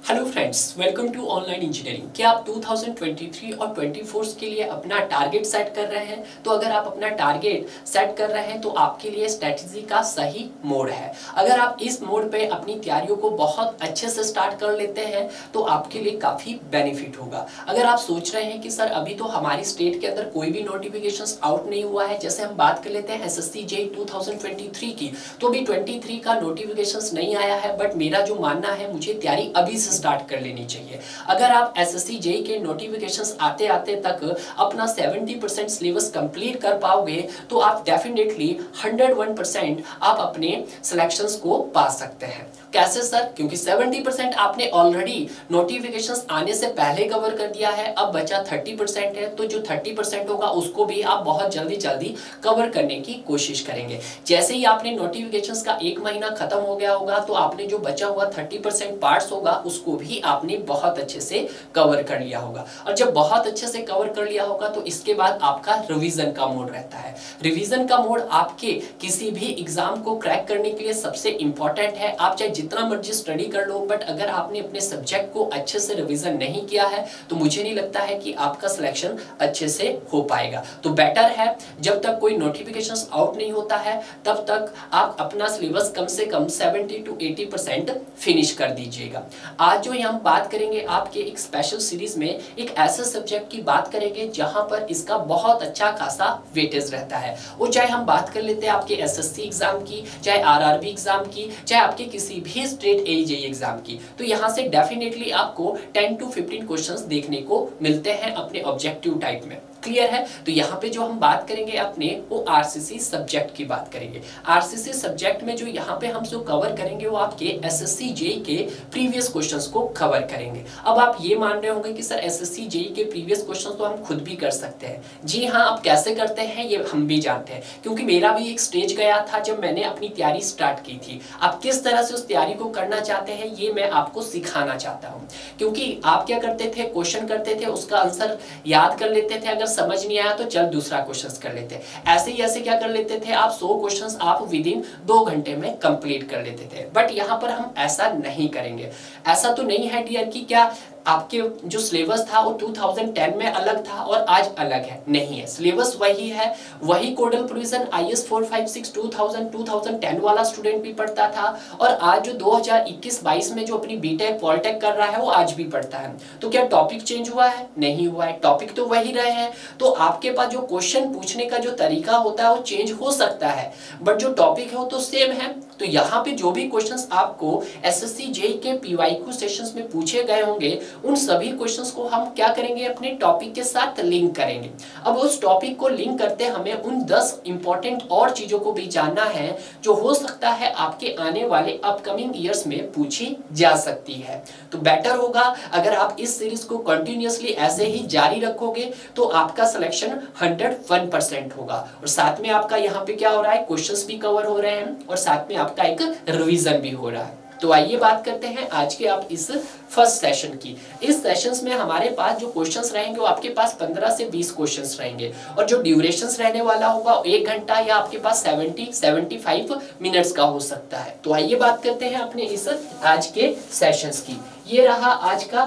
Hello friends, welcome to online engineering. क्या आप 2023 और 24 के लिए अपना टारगेट सेट कर रहे हैं? तो अगर आप अपना टारगेट सेट कर रहे हैं तो आपके लिए स्ट्रेटजी का सही मोड है। अगर आप इस मोड पे अपनी तैयारियों को बहुत अच्छे से स्टार्ट कर लेते हैं तो आपके लिए काफ़ी बेनिफिट होगा। अगर आप सोच रहे हैं कि सर अभी तो हमारी स्टेट के अंदर कोई भी नोटिफिकेशन आउट नहीं हुआ है, जैसे हम बात कर लेते हैं एसएससी जेईई 2023 की, तो अभी 23 का नोटिफिकेशन नहीं आया है, बट मेरा जो मानना है मुझे तैयारी अभी से स्टार्ट कर लेनी चाहिए। अगर आप एसएससी जेईई के नोटिफिकेशंस आते आते तक अपना 70% सिलेबस कंप्लीट कर पाओगे तो आप डेफिनेटली 101% आप अपने सिलेक्शंस को पा सकते हैं। कैसे सर? क्योंकि 70% आपने ऑलरेडी नोटिफिकेशंस आने से पहले कवर कर दिया है, अब बचा 30% है, तो जो 30% होगा उसको भी आप बहुत जल्दी कवर करने की कोशिश करेंगे। जैसे ही आपने नोटिफिकेशंस का एक महीना खत्म हो गया होगा तो आपने जो बचा हुआ 30% पार्ट्स होगा उसको भी आपने बहुत अच्छे से कवर कर लिया होगा। और जब बहुत अच्छे से कवर कर लिया होगा तो इसके बाद आपका रिवीजन का मोड रहता है। रिवीजन का मोड आपके किसी भी एग्जाम को क्रैक करने के लिए सबसे इंपॉर्टेंट है। आप चाहे जितना मर्जी स्टडी कर लो, बट अगर आपने अपने सब्जेक्ट को अच्छे से रिवीजन नहीं किया है तो मुझे नहीं लगता है कि आपका सिलेक्शन अच्छे से हो पाएगा। तो बेटर है जब तक कोई नोटिफिकेशन आउट नहीं होता है तब तक आप अपना सिलेबस कम से कम 70 to 80% फिनिश कर दीजिएगा। आज जो हम बात करेंगे आपके एक स्पेशल सीरीज में एक ऐसे सब्जेक्ट की बात करेंगे जहां पर इसका बहुत अच्छा खासा वेटेज रहता है। वो चाहे हम बात कर लेते हैं आपके एसएससी एग्जाम की, चाहे आरआरबी एग्जाम की, चाहे आपके किसी भी स्टेट एजेई एग्जाम की, तो यहां से डेफिनेटली आपको 10 to 15 क्वेश्चंस देखने को मिलते हैं अपने ऑब्जेक्टिव टाइप में। क्लियर है? तो यहाँ पे जो हम बात करेंगे अपने वो आरसीसी सब्जेक्ट की बात करेंगे। आरसीसी सब्जेक्ट में जो यहाँ पे हम जो कवर करेंगे वो आपके एसएससी जेईई के प्रीवियस क्वेश्चंस को कवर करेंगे। अब आप ये मान रहे होंगे कि सर एसएससी जेईई के प्रीवियस क्वेश्चंस तो हम खुद भी कर सकते हैं। जी हाँ, आप कैसे करते हैं ये हम भी जानते हैं, क्योंकि मेरा भी एक स्टेज गया था जब मैंने अपनी तैयारी स्टार्ट की थी। आप किस तरह से उस तैयारी को करना चाहते हैं ये मैं आपको सिखाना चाहता हूँ। क्योंकि आप क्या करते थे, क्वेश्चन करते थे, उसका आंसर याद कर लेते थे, अगर समझ नहीं आया तो चल दूसरा क्वेश्चन कर लेते। ऐसे क्या कर लेते थे आप 100 क्वेश्चंस आप विद इन 2 घंटे में कंप्लीट कर लेते थे। बट यहाँ पर हम ऐसा नहीं करेंगे। ऐसा तो नहीं है डियर कि क्या आपके जो सिलेबस था वो 2010 में अलग था और आज अलग है। नहीं है, सिलेबस वही है। वही कोडल प्रोविजन IS 456 2010 वाला स्टूडेंट भी पढ़ता था और आज जो 2021-22 में जो अपनी बीटेक पॉलिटेक कर रहा है वो आज भी पढ़ता है। तो क्या टॉपिक चेंज हुआ है? नहीं हुआ है, टॉपिक तो वही रहे हैं। तो आपके पास जो क्वेश्चन पूछने का जो तरीका होता है वो चेंज हो सकता है, बट जो टॉपिक है वो तो सेम है। तो यहाँ पे जो भी क्वेश्चंस आपको एसएससी जेईई के पीवाईक्यू सेशंस में पूछे गए होंगे उन सभी क्वेश्चंस को हम क्या करेंगे, अपने टॉपिक के साथ लिंक करेंगे। अब उस टॉपिक को लिंक करते हमें उन 10 इंपॉर्टेंट और चीजों को भी जानना है जो हो सकता है आपके आने वाले अपकमिंग ईयर्स में पूछी जा सकती है। तो बेटर होगा अगर आप इस सीरीज को कंटिन्यूअसली ऐसे ही जारी रखोगे तो आपका सिलेक्शन 101% होगा। और साथ में आपका यहाँ पे क्या हो रहा है, क्वेश्चंस भी कवर हो रहे हैं और साथ में आपका एक रिवीजन भी हो रहा है। तो आइए बात करते हैं आज के आप इस फर्स्ट सेशन की। इस सेशंस में हमारे पास जो क्वेश्चंस रहेंगे वो आपके पास 15 से 20 क्वेश्चंस रहेंगे और जो ड्यूरेशंस रहने वाला होगा 1 घंटा या आपके पास 70-75 मिनट्स का हो सकता है। तो आइए बात करते हैं अपने इस आज के सेशंस की। ये रहा आज का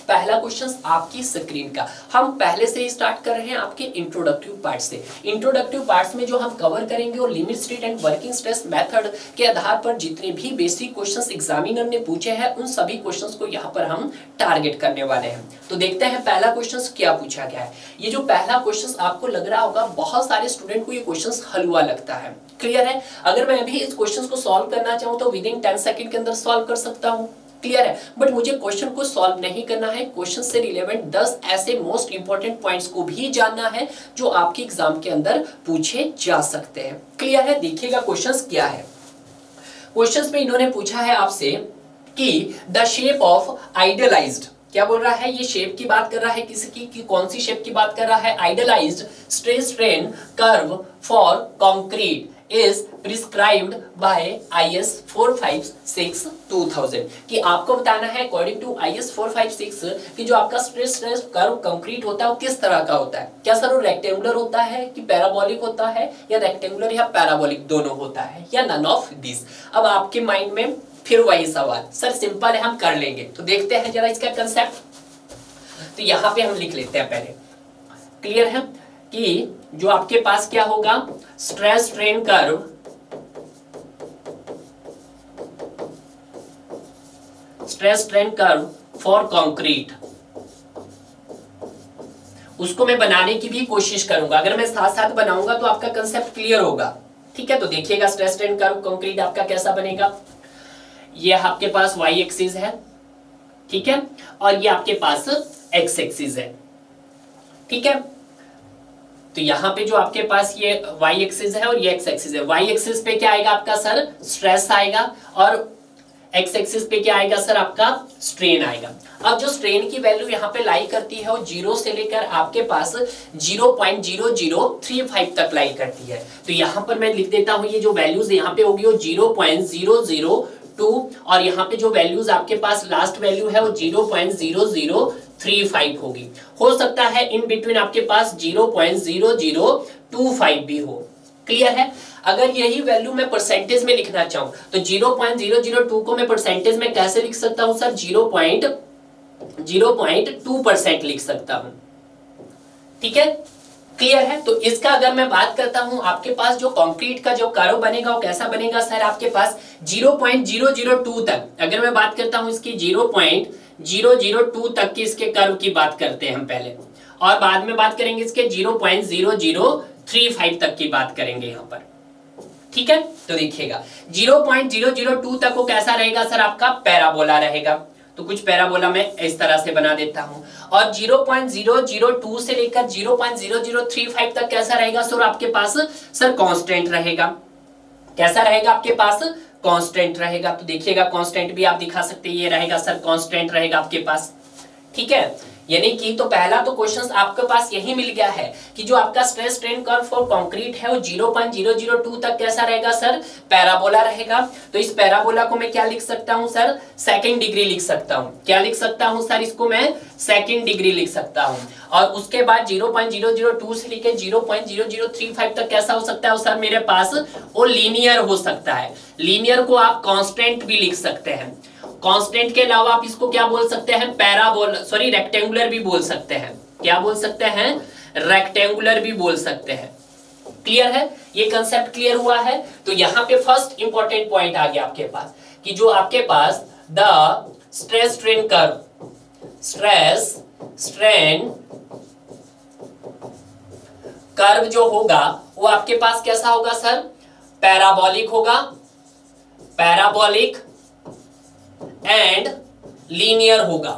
पहला क्वेश्चन आपकी स्क्रीन का। हम पहले से ही स्टार्ट कर रहे हैं आपके इंट्रोडक्टिव पार्ट से। इंट्रोडक्टिव पार्ट्स में जो हम कवर करेंगे और limit state and working stress method के आधार पर जितने भी बेसिक क्वेश्चंस एग्जामिनर ने पूछे हैं उन सभी क्वेश्चंस को यहाँ पर हम टारगेट करने वाले हैं। तो देखते हैं पहला क्वेश्चन क्या पूछा गया है। ये जो पहला क्वेश्चन आपको लग रहा होगा बहुत सारे स्टूडेंट को ये क्वेश्चन हलवा लगता है। क्लियर है? अगर मैं अभी इस क्वेश्चन को सॉल्व करना चाहूँ तो विद इन 10 सेकंड के अंदर सॉल्व कर सकता हूँ। क्लियर है? बट मुझे क्वेश्चन को सॉल्व नहीं करना है, क्वेश्चन से रिलेवेंट 10 ऐसे मोस्ट इंपॉर्टेंट पॉइंट्स को भी जानना है जो आपके एग्जाम के अंदर पूछे जा सकते हैं। क्लियर है? देखिएगा क्वेश्चंस क्या है। क्वेश्चंस में इन्होंने पूछा है आपसे कि द शेप ऑफ आइडियलाइज्ड, क्या बोल रहा है, ये शेप की बात कर रहा है किसी की कौन सी शेप की बात कर रहा है, idealised stress strain curve for concrete is prescribed by IS 456 2000 कि आपको बताना है अकॉर्डिंग टू IS 456 कि जो आपका स्ट्रेस स्ट्रेस कर्व कंक्रीट होता है वो किस तरह का होता है। क्या सर वो रेक्टेंगुलर होता है कि पैराबोलिक होता है, या रेक्टेंगुलर या पैराबोलिक दोनों होता है, या नन ऑफ दिस। अब आपके माइंड में फिर वही सवाल। सर सिंपल है, हम कर लेंगे। तो देखते हैं जरा इसका कंसेप्ट। तो यहाँ पे हम लिख लेते हैं पहले। क्लियर है कि जो आपके पास क्या होगा, stress strain curve for concrete, उसको मैं बनाने की भी कोशिश करूंगा। अगर मैं साथ साथ बनाऊंगा तो आपका कंसेप्ट क्लियर होगा। ठीक है, तो देखिएगा स्ट्रेस स्ट्रेन कर्व कंक्रीट आपका कैसा बनेगा। ये आपके पास वाई एक्सिस है, ठीक है, और ये आपके पास एक्स एक्सिस है। ठीक है, तो यहां पे जो आपके पास ये वाई एक्सिस है और ये एक्स एक्सिस है। वाई एक्सिस पे क्या आएगा आपका सर, स्ट्रेस आएगा, और एक्स एक्सिस पे क्या आएगा सर, आपका स्ट्रेन आएगा। अब जो स्ट्रेन की वैल्यू यहाँ पे लाई करती है वो 0 से लेकर आपके पास 0.0035 तक लाई करती है। तो यहाँ पर मैं लिख देता हूँ, ये जो वैल्यूज यहाँ पे होगी वो 0.002, और यहाँ पे जो वैल्यूज आपके पास लास्ट वैल्यू है वो 0.0035 होगी। हो सकता है इन बिटवीन आपके पास 0.0025 भी हो। क्लियर है। अगर यही वैल्यू मैं परसेंटेज में लिखना चाहूं तो 0.002 को मैं परसेंटेज में कैसे लिख सकता हूं सर, 0.02% लिख सकता हूं। ठीक है, क्लियर है। तो इसका अगर मैं बात करता हूं, आपके पास जो कंक्रीट का जो कर्व बनेगा वो कैसा बनेगा सर, आपके पास 0.002 तक, अगर मैं बात करता हूं इसकी 0.002 तक की इसके कर्व की बात करते हैं हम पहले, और बाद में बात करेंगे इसके 0.0035 तक की बात करेंगे यहां पर। ठीक है, तो देखिएगा 0.002 तक वो कैसा रहेगा सर, आपका पैराबोला रहेगा। तो कुछ पैराबोला मैं इस तरह से बना देता हूं, और 0.002 से लेकर 0.0035 तक कैसा रहेगा सर, आपके पास सर कांस्टेंट रहेगा। कैसा रहेगा आपके पास, कांस्टेंट रहेगा। तो देखिएगा कांस्टेंट भी आप दिखा सकते हैं, ये रहेगा सर कांस्टेंट रहेगा आपके पास। ठीक है, यानी कि तो पहला तो क्वेश्चन आपके पास यही मिल गया है कि जो आपका stress strain curve for concrete है वो 0.002 तक कैसा रहेगा सर, पैराबोला रहेगा। तो इस पैराबोला को मैं क्या लिख सकता हूं सर, सेकंड डिग्री लिख सकता हूं। क्या लिख सकता हूं सर, इसको मैं सेकंड डिग्री लिख सकता हूं। और उसके बाद 0.002 से लेकर 0.0035 तक कैसा हो सकता है सर मेरे पास, वो लीनियर हो सकता है। लीनियर को आप कांस्टेंट भी लिख सकते हैं। कांस्टेंट के अलावा आप इसको क्या बोल सकते हैं, रेक्टेंगुलर भी बोल सकते हैं। क्या बोल सकते हैं, रेक्टेंगुलर भी बोल सकते हैं। क्लियर है, ये कंसेप्ट क्लियर हुआ है। तो यहां पे फर्स्ट इंपॉर्टेंट पॉइंट आ गया आपके पास कि जो आपके पास द स्ट्रेस स्ट्रेन कर्व जो होगा वो आपके पास कैसा होगा सर, पैराबोलिक होगा, पैराबोलिक एंड लीनियर होगा।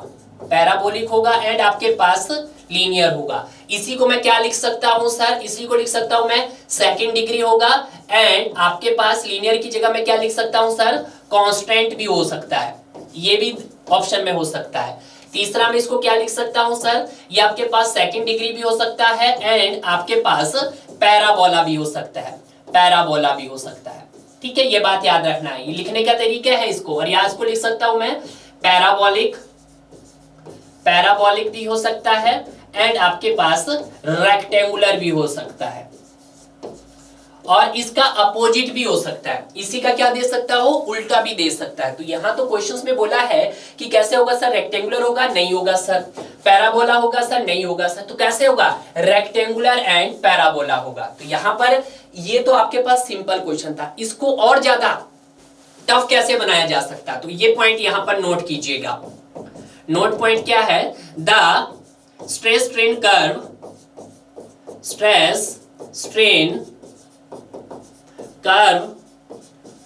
पैराबोलिक होगा एंड आपके पास लीनियर होगा। इसी को मैं क्या लिख सकता हूं सर, इसी को लिख सकता हूं मैं सेकंड डिग्री होगा, एंड आपके पास लीनियर की जगह मैं क्या लिख सकता हूं सर, कांस्टेंट भी हो सकता है। ये भी ऑप्शन में हो सकता है। तीसरा मैं इसको क्या लिख सकता हूं सर, ये आपके पास सेकंड डिग्री भी हो सकता है, एंड आपके पास पैराबोला भी हो सकता है, पैराबोला भी हो सकता है। ठीक है, ये बात याद रखना है, ये लिखने का तरीका है इसको। और यहां इसको लिख सकता हूं मैं पैराबोलिक भी हो सकता है, एंड आपके पास रेक्टेंगुलर भी हो सकता है, और इसका अपोजिट भी हो सकता है। इसी का क्या दे सकता हो, उल्टा भी दे सकता है। तो यहां तो क्वेश्चंस में बोला है कि कैसे होगा सर, रेक्टेंगुलर होगा, नहीं होगा सर। पैराबोला होगा सर, नहीं होगा सर। तो कैसे होगा, रेक्टेंगुलर एंड पैराबोला होगा। तो यहां पर ये तो आपके पास सिंपल क्वेश्चन था, इसको और ज्यादा टफ कैसे बनाया जा सकता, तो ये पॉइंट यहां पर नोट कीजिएगा। नोट पॉइंट क्या है, the stress strain curve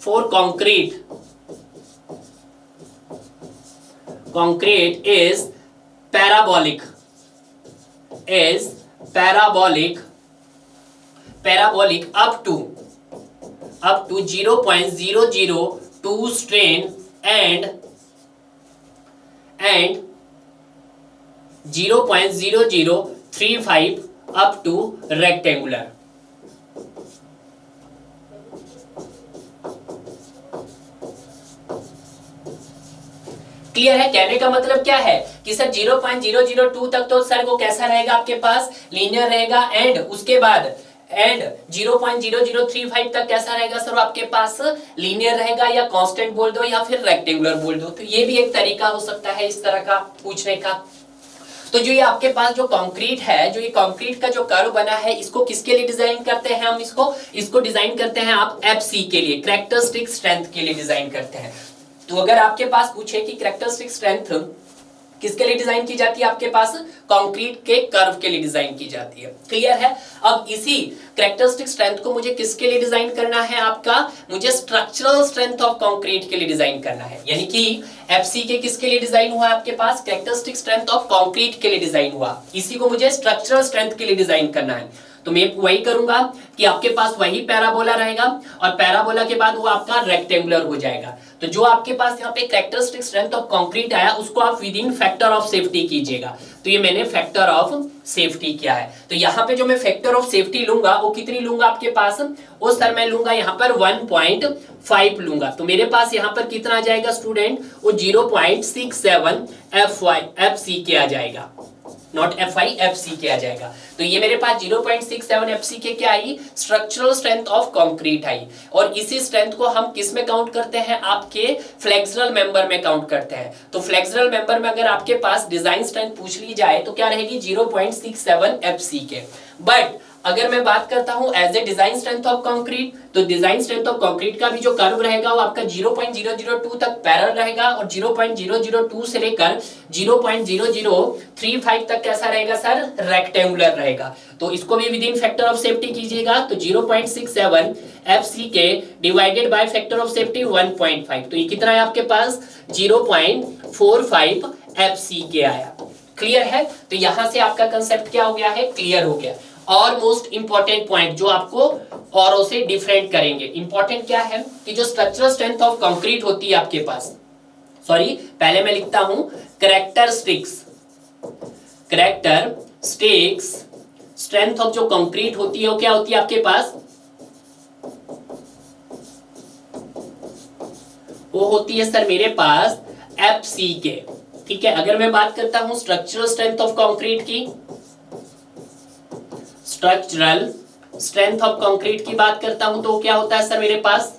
for concrete is parabolic up to 0.002 strain and 0.0035 up to rectangular। Clear है, कहने का मतलब क्या है कि सर 0.002 तक तो सर वो कैसा रहेगा आपके पास, लीनियर रहेगा, एंड उसके बाद एंड 0.0035 तक कैसा रहेगा सर आपके पास, लीनियर रहेगा या कांस्टेंट बोल दो या फिर रेक्टेंगुलर बोल दो। तो ये भी एक तरीका हो सकता है इस तरह का पूछने का। तो जो ये आपके पास जो कंक्रीट है, जो ये कंक्रीट का जो कर्व बना है, इसको किसके लिए डिजाइन करते हैं हम, इसको डिजाइन करते हैं आप एफसी के लिए, कैरेक्टरिस्टिक स्ट्रेंथ के लिए डिजाइन करते हैं। तो अगर आपके पास पूछे कि कैरेक्टरिस्टिक स्ट्रेंथ किसके लिए डिजाइन की जाती है, आपके पास कंक्रीट के कर्व के लिए डिजाइन की जाती है। क्लियर है। अब इसी कैरेक्टरिस्टिक स्ट्रेंथ को मुझे किसके लिए डिजाइन करना है, आपका मुझे स्ट्रक्चरल स्ट्रेंथ ऑफ कंक्रीट के लिए डिजाइन करना है। यानी कि एफसी के किसके लिए डिजाइन हुआ आपके पास, कैरेक्टरिस्टिक स्ट्रेंथ ऑफ कंक्रीट के लिए डिजाइन हुआ, इसी को मुझे स्ट्रक्चरल स्ट्रेंथ के लिए डिजाइन करना है। तो मैं वही करूंगा कि आपके पास वही पैराबोला रहेगा और पैराबोला के बाद वो आपका रेक्टेंगुलर हो जाएगा। तो जो आपके पास यहाँ पे कैरेक्टरिस्टिक स्ट्रेंथ ऑफ कंक्रीट आया उसको आप with in factor of safety कीजिएगा। तो ये मैंने फैक्टर ऑफ सेफ्टी किया है। तो यहाँ पे जो मैं फैक्टर ऑफ सेफ्टी लूंगा वो कितनी लूंगा आपके पास, वो सर मैं लूंगा यहाँ पर 1.5 लूंगा। तो मेरे पास यहाँ पर कितना आ जाएगा स्टूडेंट, वो 0.67 एफसी के आ जाएगा, नॉट एफआई, एफसी के आ जाएगा। तो ये मेरे पास 0.67 एफसी के क्या आई, स्ट्रक्चरल स्ट्रेंथ ऑफ कंक्रीट आई। और इसी स्ट्रेंथ को हम किस में काउंट करते हैं, आपके फ्लेक्सुरल मेंबर में काउंट करते हैं। तो फ्लेक्सुरल मेंबर में अगर आपके पास डिजाइन स्ट्रेंथ पूछ ली जाए तो क्या रहेगी 0.67 एफसी के। बट अगर मैं बात करता हूं as a design strength of concrete, तो डिजाइन स्ट्रेंथ ऑफ कंक्रीट का भी जो कर्व रहेगा वो आपका 0.002 तक पैरेलल रहेगा और 0.002 से लेकर 0.0035 तक कैसा रहेगा सर, रेक्टेंगुलर रहेगा। तो इसको भी with in factor of safety कीजिएगा। तो 0.67 एफसी के divided by factor of safety 1.5, तो ये कितना है आपके पास 0.45 एफसी के आया। क्लियर है। तो यहां से आपका कंसेप्ट क्या हो गया है, क्लियर हो गया। और मोस्ट इंपॉर्टेंट पॉइंट जो आपको औरों से डिफरेंट करेंगे, इंपॉर्टेंट क्या है कि जो स्ट्रक्चरल स्ट्रेंथ ऑफ कंक्रीट होती है आपके पास, सॉरी पहले मैं लिखता हूं कैरेक्टरिस्टिक्स स्ट्रेंथ ऑफ जो कंक्रीट होती है वो क्या होती है आपके पास, वो होती है सर मेरे पास एफसी के। ठीक है। अगर मैं बात करता हूं स्ट्रक्चरल स्ट्रेंथ ऑफ कंक्रीट की, स्ट्रक्चरल स्ट्रेंथ ऑफ कंक्रीट की बात करता हूं तो क्या होता है सर मेरे पास,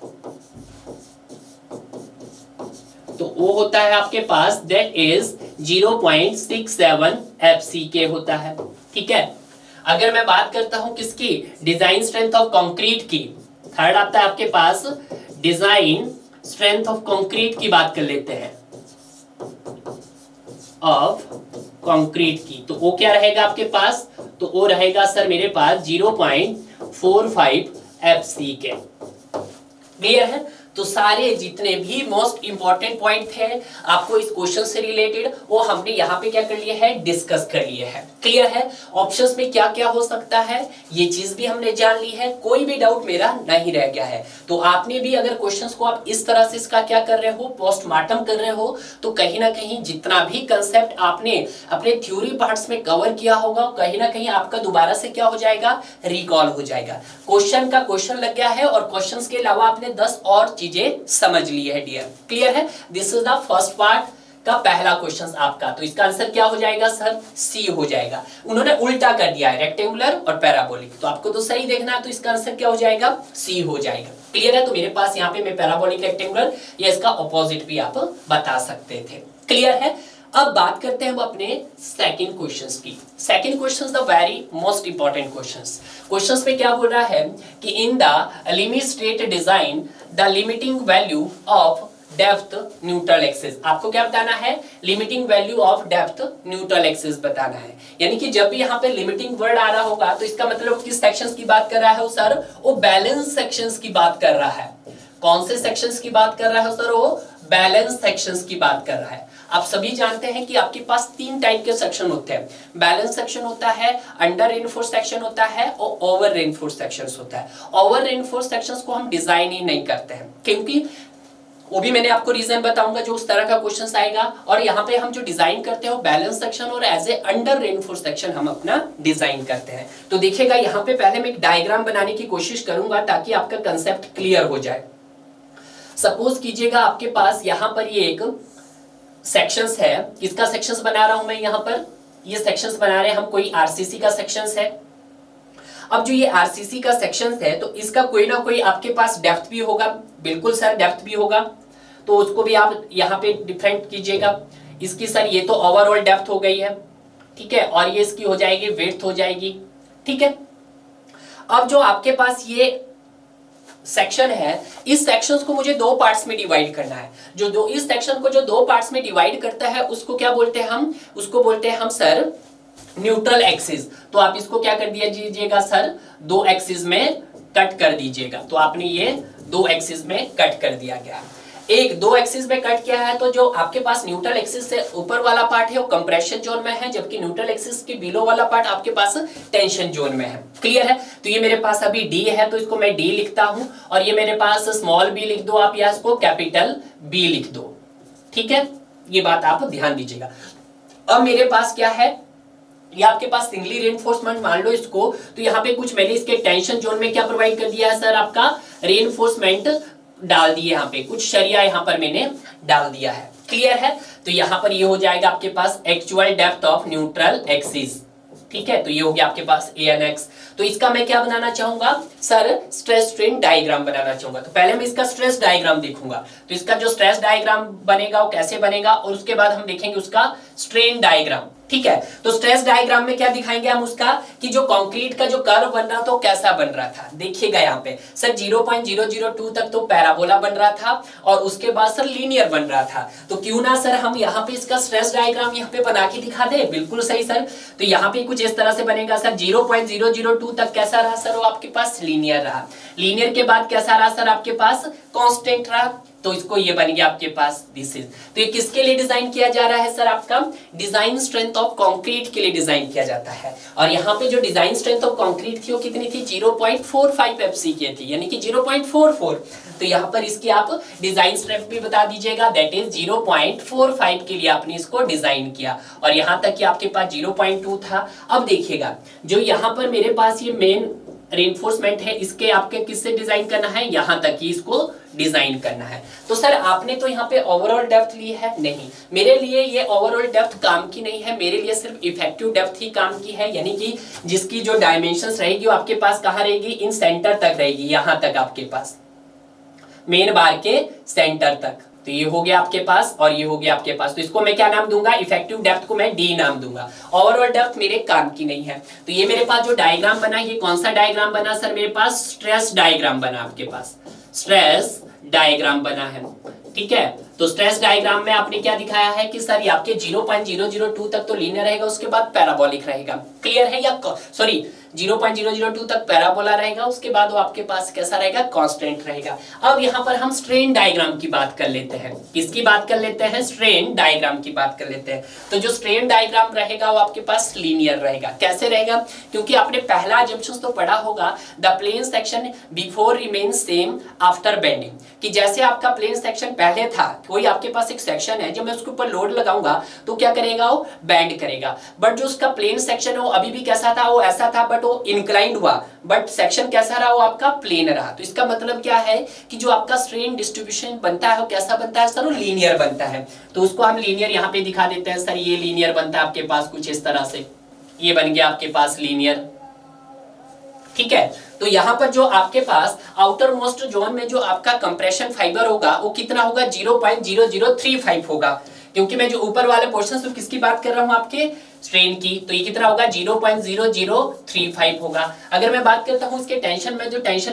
तो वो होता है आपके पास दैट इज 0.67 एफसीके होता है। ठीक है। अगर मैं बात करता हूं किसकी, डिजाइन स्ट्रेंथ ऑफ कंक्रीट की, थर्ड आता है आपके पास डिजाइन स्ट्रेंथ ऑफ कंक्रीट की बात कर लेते हैं, ऑफ कंक्रीट की, तो वो क्या रहेगा आपके पास, तो वो रहेगा सर मेरे पास 0.45 एफसीके। क्लियर है। तो सारे जितने भी मोस्ट इंपॉर्टेंट पॉइंट थे आपको इस क्वेश्चन से रिलेटेड वो हमने यहाँ पे क्या कर लिए है, डिस्कस कर लिए है। क्लियर है। ऑप्शंस में क्या क्या हो सकता है ये चीज भी हमने जान ली है, कोई भी डाउट मेरा नहीं रह गया है। तो आपने भी अगर क्वेश्चंस को आप इस तरह से इसका क्या कर रहे हो, पोस्टमार्टम कर रहे हो, तो कहीं ना कहीं जितना भी कंसेप्ट आपने अपने थ्योरी पार्ट्स में कवर किया होगा कहीं ना कहीं आपका दोबारा से क्या हो जाएगा, रिकॉल हो जाएगा। क्वेश्चन का क्वेश्चन लग गया है और क्वेश्चंस के अलावा आपने 10 और चीजें समझ ली है डियर। क्लियर है। This is the first part का पहला क्वेश्चन आपका। तो इसका आंसर क्या हो जाएगा सर, सी हो जाएगा। उन्होंने उल्टा कर दिया है, रेक्टेंगुलर और पैराबोलिक, तो आपको तो सही देखना है, तो इसका आंसर क्या हो जाएगा, सी हो जाएगा। क्लियर है। तो मेरे पास यहाँ पे मैं पैराबोलिक, रेक्टेंगुलर या इसका ऑपोजिट भी आप बता सकते थे। क्लियर है। अब बात करते हैं हम अपने सेकंड क्वेश्चंस की। Second question the very most important questions में क्या बोल रहा है कि in the limit state design the limiting value of depth neutral axis. आपको क्या बताना है, limiting value of depth neutral axis बताना है। यानी कि जब भी यहाँ पे लिमिटिंग वर्ड आ रहा होगा तो इसका मतलब किस सेक्शंस की बात कर रहा है सर, वो बैलेंस सेक्शंस की बात कर रहा है। कौन से सेक्शंस की बात कर रहा है सर, वो बैलेंस सेक्शंस की बात कर रहा है। आप सभी जानते हैं कि आपके पास 3 टाइप के सेक्शन होते हैं, बैलेंस सेक्शन होता है, अंडर रेनफोर्स सेक्शन होता है और ओवर रेनफोर्स सेक्शंस होता है। ओवर रेनफोर्स सेक्शंस को हम डिजाइन ही नहीं करते हैं, क्योंकि वो भी मैंने आपको रीजन बताऊंगा जो उस तरह का क्वेश्चन आएगा। और यहाँ पे हम जो डिजाइन करते हैं वो बैलेंस सेक्शन और as a under reinforce section हम अपना डिजाइन करते हैं। तो देखिएगा यहाँ पे पहले मैं एक डायग्राम बनाने की कोशिश करूंगा ताकि आपका कंसेप्ट क्लियर हो जाए। सपोज कीजिएगा आपके पास यहाँ पर ये एक सेक्शंस है, किसका सेक्शंस बना रहा हूं मैं, यहाँ पर ये सेक्शंस बना रहे हैं हम, कोई आरसीसी का सेक्शंस है। अब जो ये आरसीसी का सेक्शन है तो इसका कोई ना कोई आपके पास डेप्थ भी होगा, बिल्कुल सर डेप्थ भी होगा, तो उसको भी आप यहाँ पे डिफरेंट कीजिएगा। इसकी सर ये तो ओवरऑल डेप्थ हो गई है, ठीक है, और ये इसकी हो जाएगी विड्थ हो जाएगी, ठीक है। अब जो आपके पास ये सेक्शन है, इस सेक्शंस को मुझे दो पार्ट्स में डिवाइड करना है। जो दो इस सेक्शन को जो दो पार्ट्स में डिवाइड करता है उसको क्या बोलते हैं हम, उसको बोलते हैं हम सर न्यूट्रल एक्सिस। तो आप इसको क्या कर दिया दीजिएगा सर, दो एक्सिस में कट कर दीजिएगा। तो आपने ये दो एक्सिस में कट कर दिया गया, एक दो एक्सिस में कट किया है। तो जो आपके पास न्यूट्रल एक्सिस से ऊपर वाला पार्ट है वो कंप्रेशन जोन में है, जबकि न्यूट्रल एक्सिस के बिलो वाला पार्ट आपके पास टेंशन जोन में है। क्लियर है? तो ये मेरे पास अभी डी है तो इसको मैं डी लिखता हूं, और ये मेरे पास स्मॉल बी लिख दो आप, या इसको कैपिटल बी लिख दो, ठीक है। ये बात आप ध्यान दीजिएगा। अब मेरे पास क्या है, ये आपके पास सिंगली रेनफोर्समेंट मान लो इसको, तो यहाँ पे कुछ मैंने इसके टेंशन जोन में क्या प्रोवाइड कर दिया है सर, आपका रेनफोर्समेंट डाल दिए, यहाँ पे कुछ शरिया यहाँ पर मैंने डाल दिया है। क्लियर है? तो यहाँ पर ये हो जाएगा आपके पास actual depth of neutral axis, ठीक है। तो ये हो गया आपके पास ANX। तो इसका मैं क्या बनाना चाहूंगा सर, स्ट्रेस स्ट्रेन डायग्राम बनाना चाहूंगा। तो पहले मैं इसका स्ट्रेस डायग्राम देखूंगा, तो इसका जो स्ट्रेस डायग्राम बनेगा वो कैसे बनेगा, और उसके बाद हम देखेंगे उसका स्ट्रेन डायग्राम, ठीक है। तो स्ट्रेस डायग्राम में क्या दिखाएंगे हम उसका, कि जो कंक्रीट का जो कर्व बन रहा था वो कैसा बन रहा था। देखिएगा यहाँ पे सर 0.002 तक तो पैराबोला बन रहा था, और उसके बाद सर लीनियर बन रहा था। तो क्यों ना सर हम यहाँ पे इसका स्ट्रेस डायग्राम यहाँ पे बना के दिखा दे। बिल्कुल सही सर। तो यहाँ पे कुछ इस तरह से बनेगा सर, 0.002 तक कैसा रहा सर, वो आपके पास लीनियर रहा। लीनियर के बाद कैसा रहा सर, आपके पास कांस्टेंट रहा। तो इसको ये बन गया आपके पास दिस इज। तो ये किसके लिए डिजाइन किया जा रहा है सर, आपका डिजाइन स्ट्रेंथ ऑफ कंक्रीट के लिए डिजाइन किया जाता है। और यहाँ पे जो डिजाइन स्ट्रेंथ ऑफ कंक्रीट थी वो कितनी थी, 0.45 FCK थी, यानी कि 0.44। तो यहाँ पर इसकी आप डिजाइन स्ट्रेंथ भी बता दीजिएगा, दैट इज 0.45 के लिए आपने इसको डिजाइन किया, और यहाँ तक कि आपके पास 0.2 था। अब देखिएगा जो यहाँ पर मेरे पास ये मेन रेनफोर्समेंट है, इसके आपके किससे डिजाइन करना है, यहां तक ही इसको डिजाइन करना है। तो सर आपने तो यहाँ पे ओवरऑल डेप्थ ली है, नहीं, मेरे लिए ये ओवरऑल डेप्थ काम की नहीं है, मेरे लिए सिर्फ इफेक्टिव डेप्थ ही काम की है, यानी कि जिसकी जो डायमेंशंस रहेगी वो आपके पास कहाँ रहेगी, इन सेंटर तक रहेगी, यहां तक आपके पास मेन बार के सेंटर तक। तो ये हो गया आपके पास, और ये हो गया आपके पास। तो इसको मैं क्या नाम दूंगा, इफेक्टिव डेप्थ को मैं डी नाम दूंगा। ओवरऑल डेप्थ मेरे काम की नहीं है। तो ये मेरे पास जो डायग्राम बना, ये कौन सा डायग्राम बना सर, मेरे पास स्ट्रेस डायग्राम बना, आपके पास स्ट्रेस डायग्राम बना है, ठीक है। तो स्ट्रेस डायग्राम में आपने क्या दिखाया है कि सर ये आपके 0.002 तक तो लीनियर रहेगा, उसके बाद पैराबोलिक रहेगा। क्लियर है? या सॉरी 0.002 तक पैराबोला रहेगा, उसके बाद वो आपके पास कैसा रहेगा, कांस्टेंट रहेगा। अब यहाँ पर हम स्ट्रेन डायग्राम की बात कर लेते हैं। किसकी बात कर लेते हैं, स्ट्रेन डायग्राम की बात कर लेते हैं। तो जो स्ट्रेन डायग्राम रहेगा वो आपके पास लीनियर रहेगा। कैसे रहेगा, क्योंकि आपने पहला अजम्पशन तो पढ़ा होगा, the plane section before remain same after bending, कि जैसे आपका प्लेन सेक्शन पहले था, कोई आपके पास एक सेक्शन है, जब मैं उसके ऊपर लोड लगाऊंगा तो क्या करेगा, वो बेंड करेगा। बट जो उसका प्लेन सेक्शन है वो अभी भी कैसा था, वो ऐसा था, बट वो इंक्लाइंड हुआ, बट सेक्शन कैसा रहा, वो आपका प्लेन रहा। तो इसका मतलब क्या है कि जो आपका स्ट्रेन डिस्ट्रीब्यूशन बनता है वो कैसा बनता है सर, वो लीनियर बनता है। तो उसको हम लीनियर यहाँ पे दिखा देते हैं सर, ये लीनियर बनता है आपके पास कुछ इस तरह से, ये बन गया आपके पास लीनियर, ठीक है। तो यहाँ पर जो आपके पास आउटर मोस्ट जोन में जो आपका कंप्रेशन फाइबर होगा वो कितना होगा, 0.0035 होगा, क्योंकि मैं जो ऊपर वाले पोर्शन से किसकी बात कर रहा हूँ, आपके स्ट्रेन की। तो ये कितना होगा, 0.0035 होगा। अगर मैं बात करता हूँ इसके टेंशन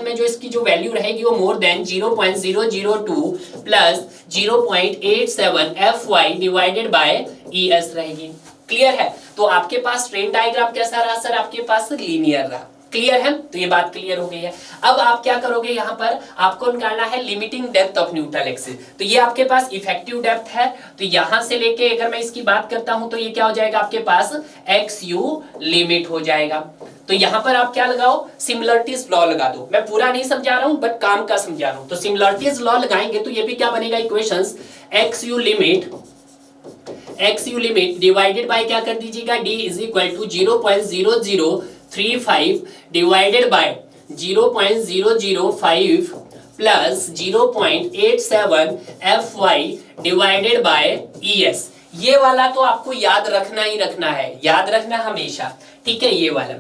में जो इसकी जो वैल्यू रहेगी वो more than 0.002 plus 0.87 FY divided by ES रहेगी। क्लियर है? तो आपके पास स्ट्रेन डायग्राम कैसा रहा सर, आपके पास लीनियर रहा। क्लियर है? तो ये बात क्लियर हो गई है। अब आप क्या करोगे, यहाँ पर आपको निकालना है limiting depth of neutral axis. तो ये आपके पास इफेक्टिव डेप्थ है, तो यहां से लेके अगर मैं इसकी बात करता हूं तो ये क्या हो जाएगा, आपके पास XU लिमिट हो जाएगा। तो यहां पर आप क्या लगाओ, सिमिलरिटीज लॉ लगा दो। मैं पूरा नहीं समझा रहा हूं बट काम का समझा रहा हूं। तो सिमिलरिटीज लॉ लगाएंगे तो ये भी क्या बनेगा, equations XU limit divided by क्या कर दीजिएगा, D is equal to 0.0035 divided by 0.005 plus 0.87 FY divided by ES। ये वाला तो आपको याद रखना ही रखना है, याद रखना हमेशा, ठीक है, ये वाला।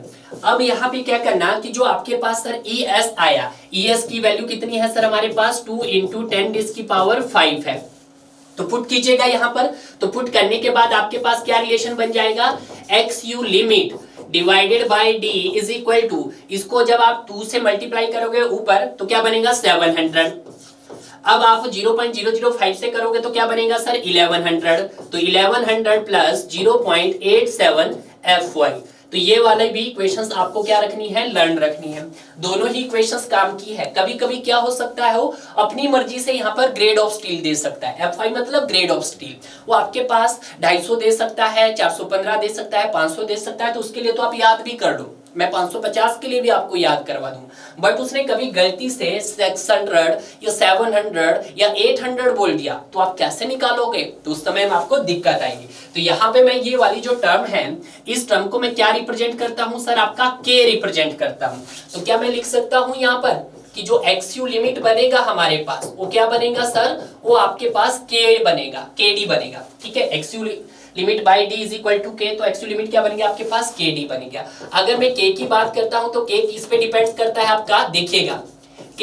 अब यहाँ पे क्या करना कि जो आपके पास सर ES आया, ES की वैल्यू कितनी है सर हमारे पास 2 × 10⁵ है। तो पुट कीजिएगा यहाँ पर। तो पुट करने के बाद आपके पास क्या रिलेशन बन जाएगा, XU limit divided by D is equal to, इसको जब आप 2 से मल्टीप्लाई करोगे ऊपर तो क्या बनेगा 700। अब आप 0.005 से करोगे तो क्या बनेगा सर 1100। तो 1100 प्लस 0.87 FY। तो ये वाले भी इक्वेशंस आपको क्या रखनी है, लर्न रखनी है। दोनों ही इक्वेशंस काम की है। कभी कभी क्या हो सकता है, वो अपनी मर्जी से यहाँ पर ग्रेड ऑफ स्टील दे सकता है। FI मतलब ग्रेड ऑफ स्टील। वो आपके पास 250 दे सकता है, 415 दे सकता है, 500 दे सकता है। तो उसके लिए तो आप याद भी कर लो, मैं 550 के लिए भी आपको याद करवा दूं। बट उसने कभी गलती से 600 या 700 या 800 बोल दिया तो आप कैसे निकालोगे, तो उस समय में आपको दिक्कत आएगी। तो यहाँ पे मैं ये वाली जो टर्म है, इस टर्म को मैं क्या रिप्रेजेंट करता हूँ सर, आपका K रिप्रेजेंट करता हूँ। तो क्या मैं लिख सकता हूँ यहाँ पर कि जो XU लिमिट बनेगा हमारे पास वो क्या बनेगा सर, वो आपके पास K बनेगा, KD बनेगा। ठीक है, XU limit by D is equal to K। तो XU लिमिट क्या बन गया आपके पास, KD बन गया। अगर मैं K की बात करता हूं तो K किस पे डिपेंड्स करता है आपका, देखिएगा K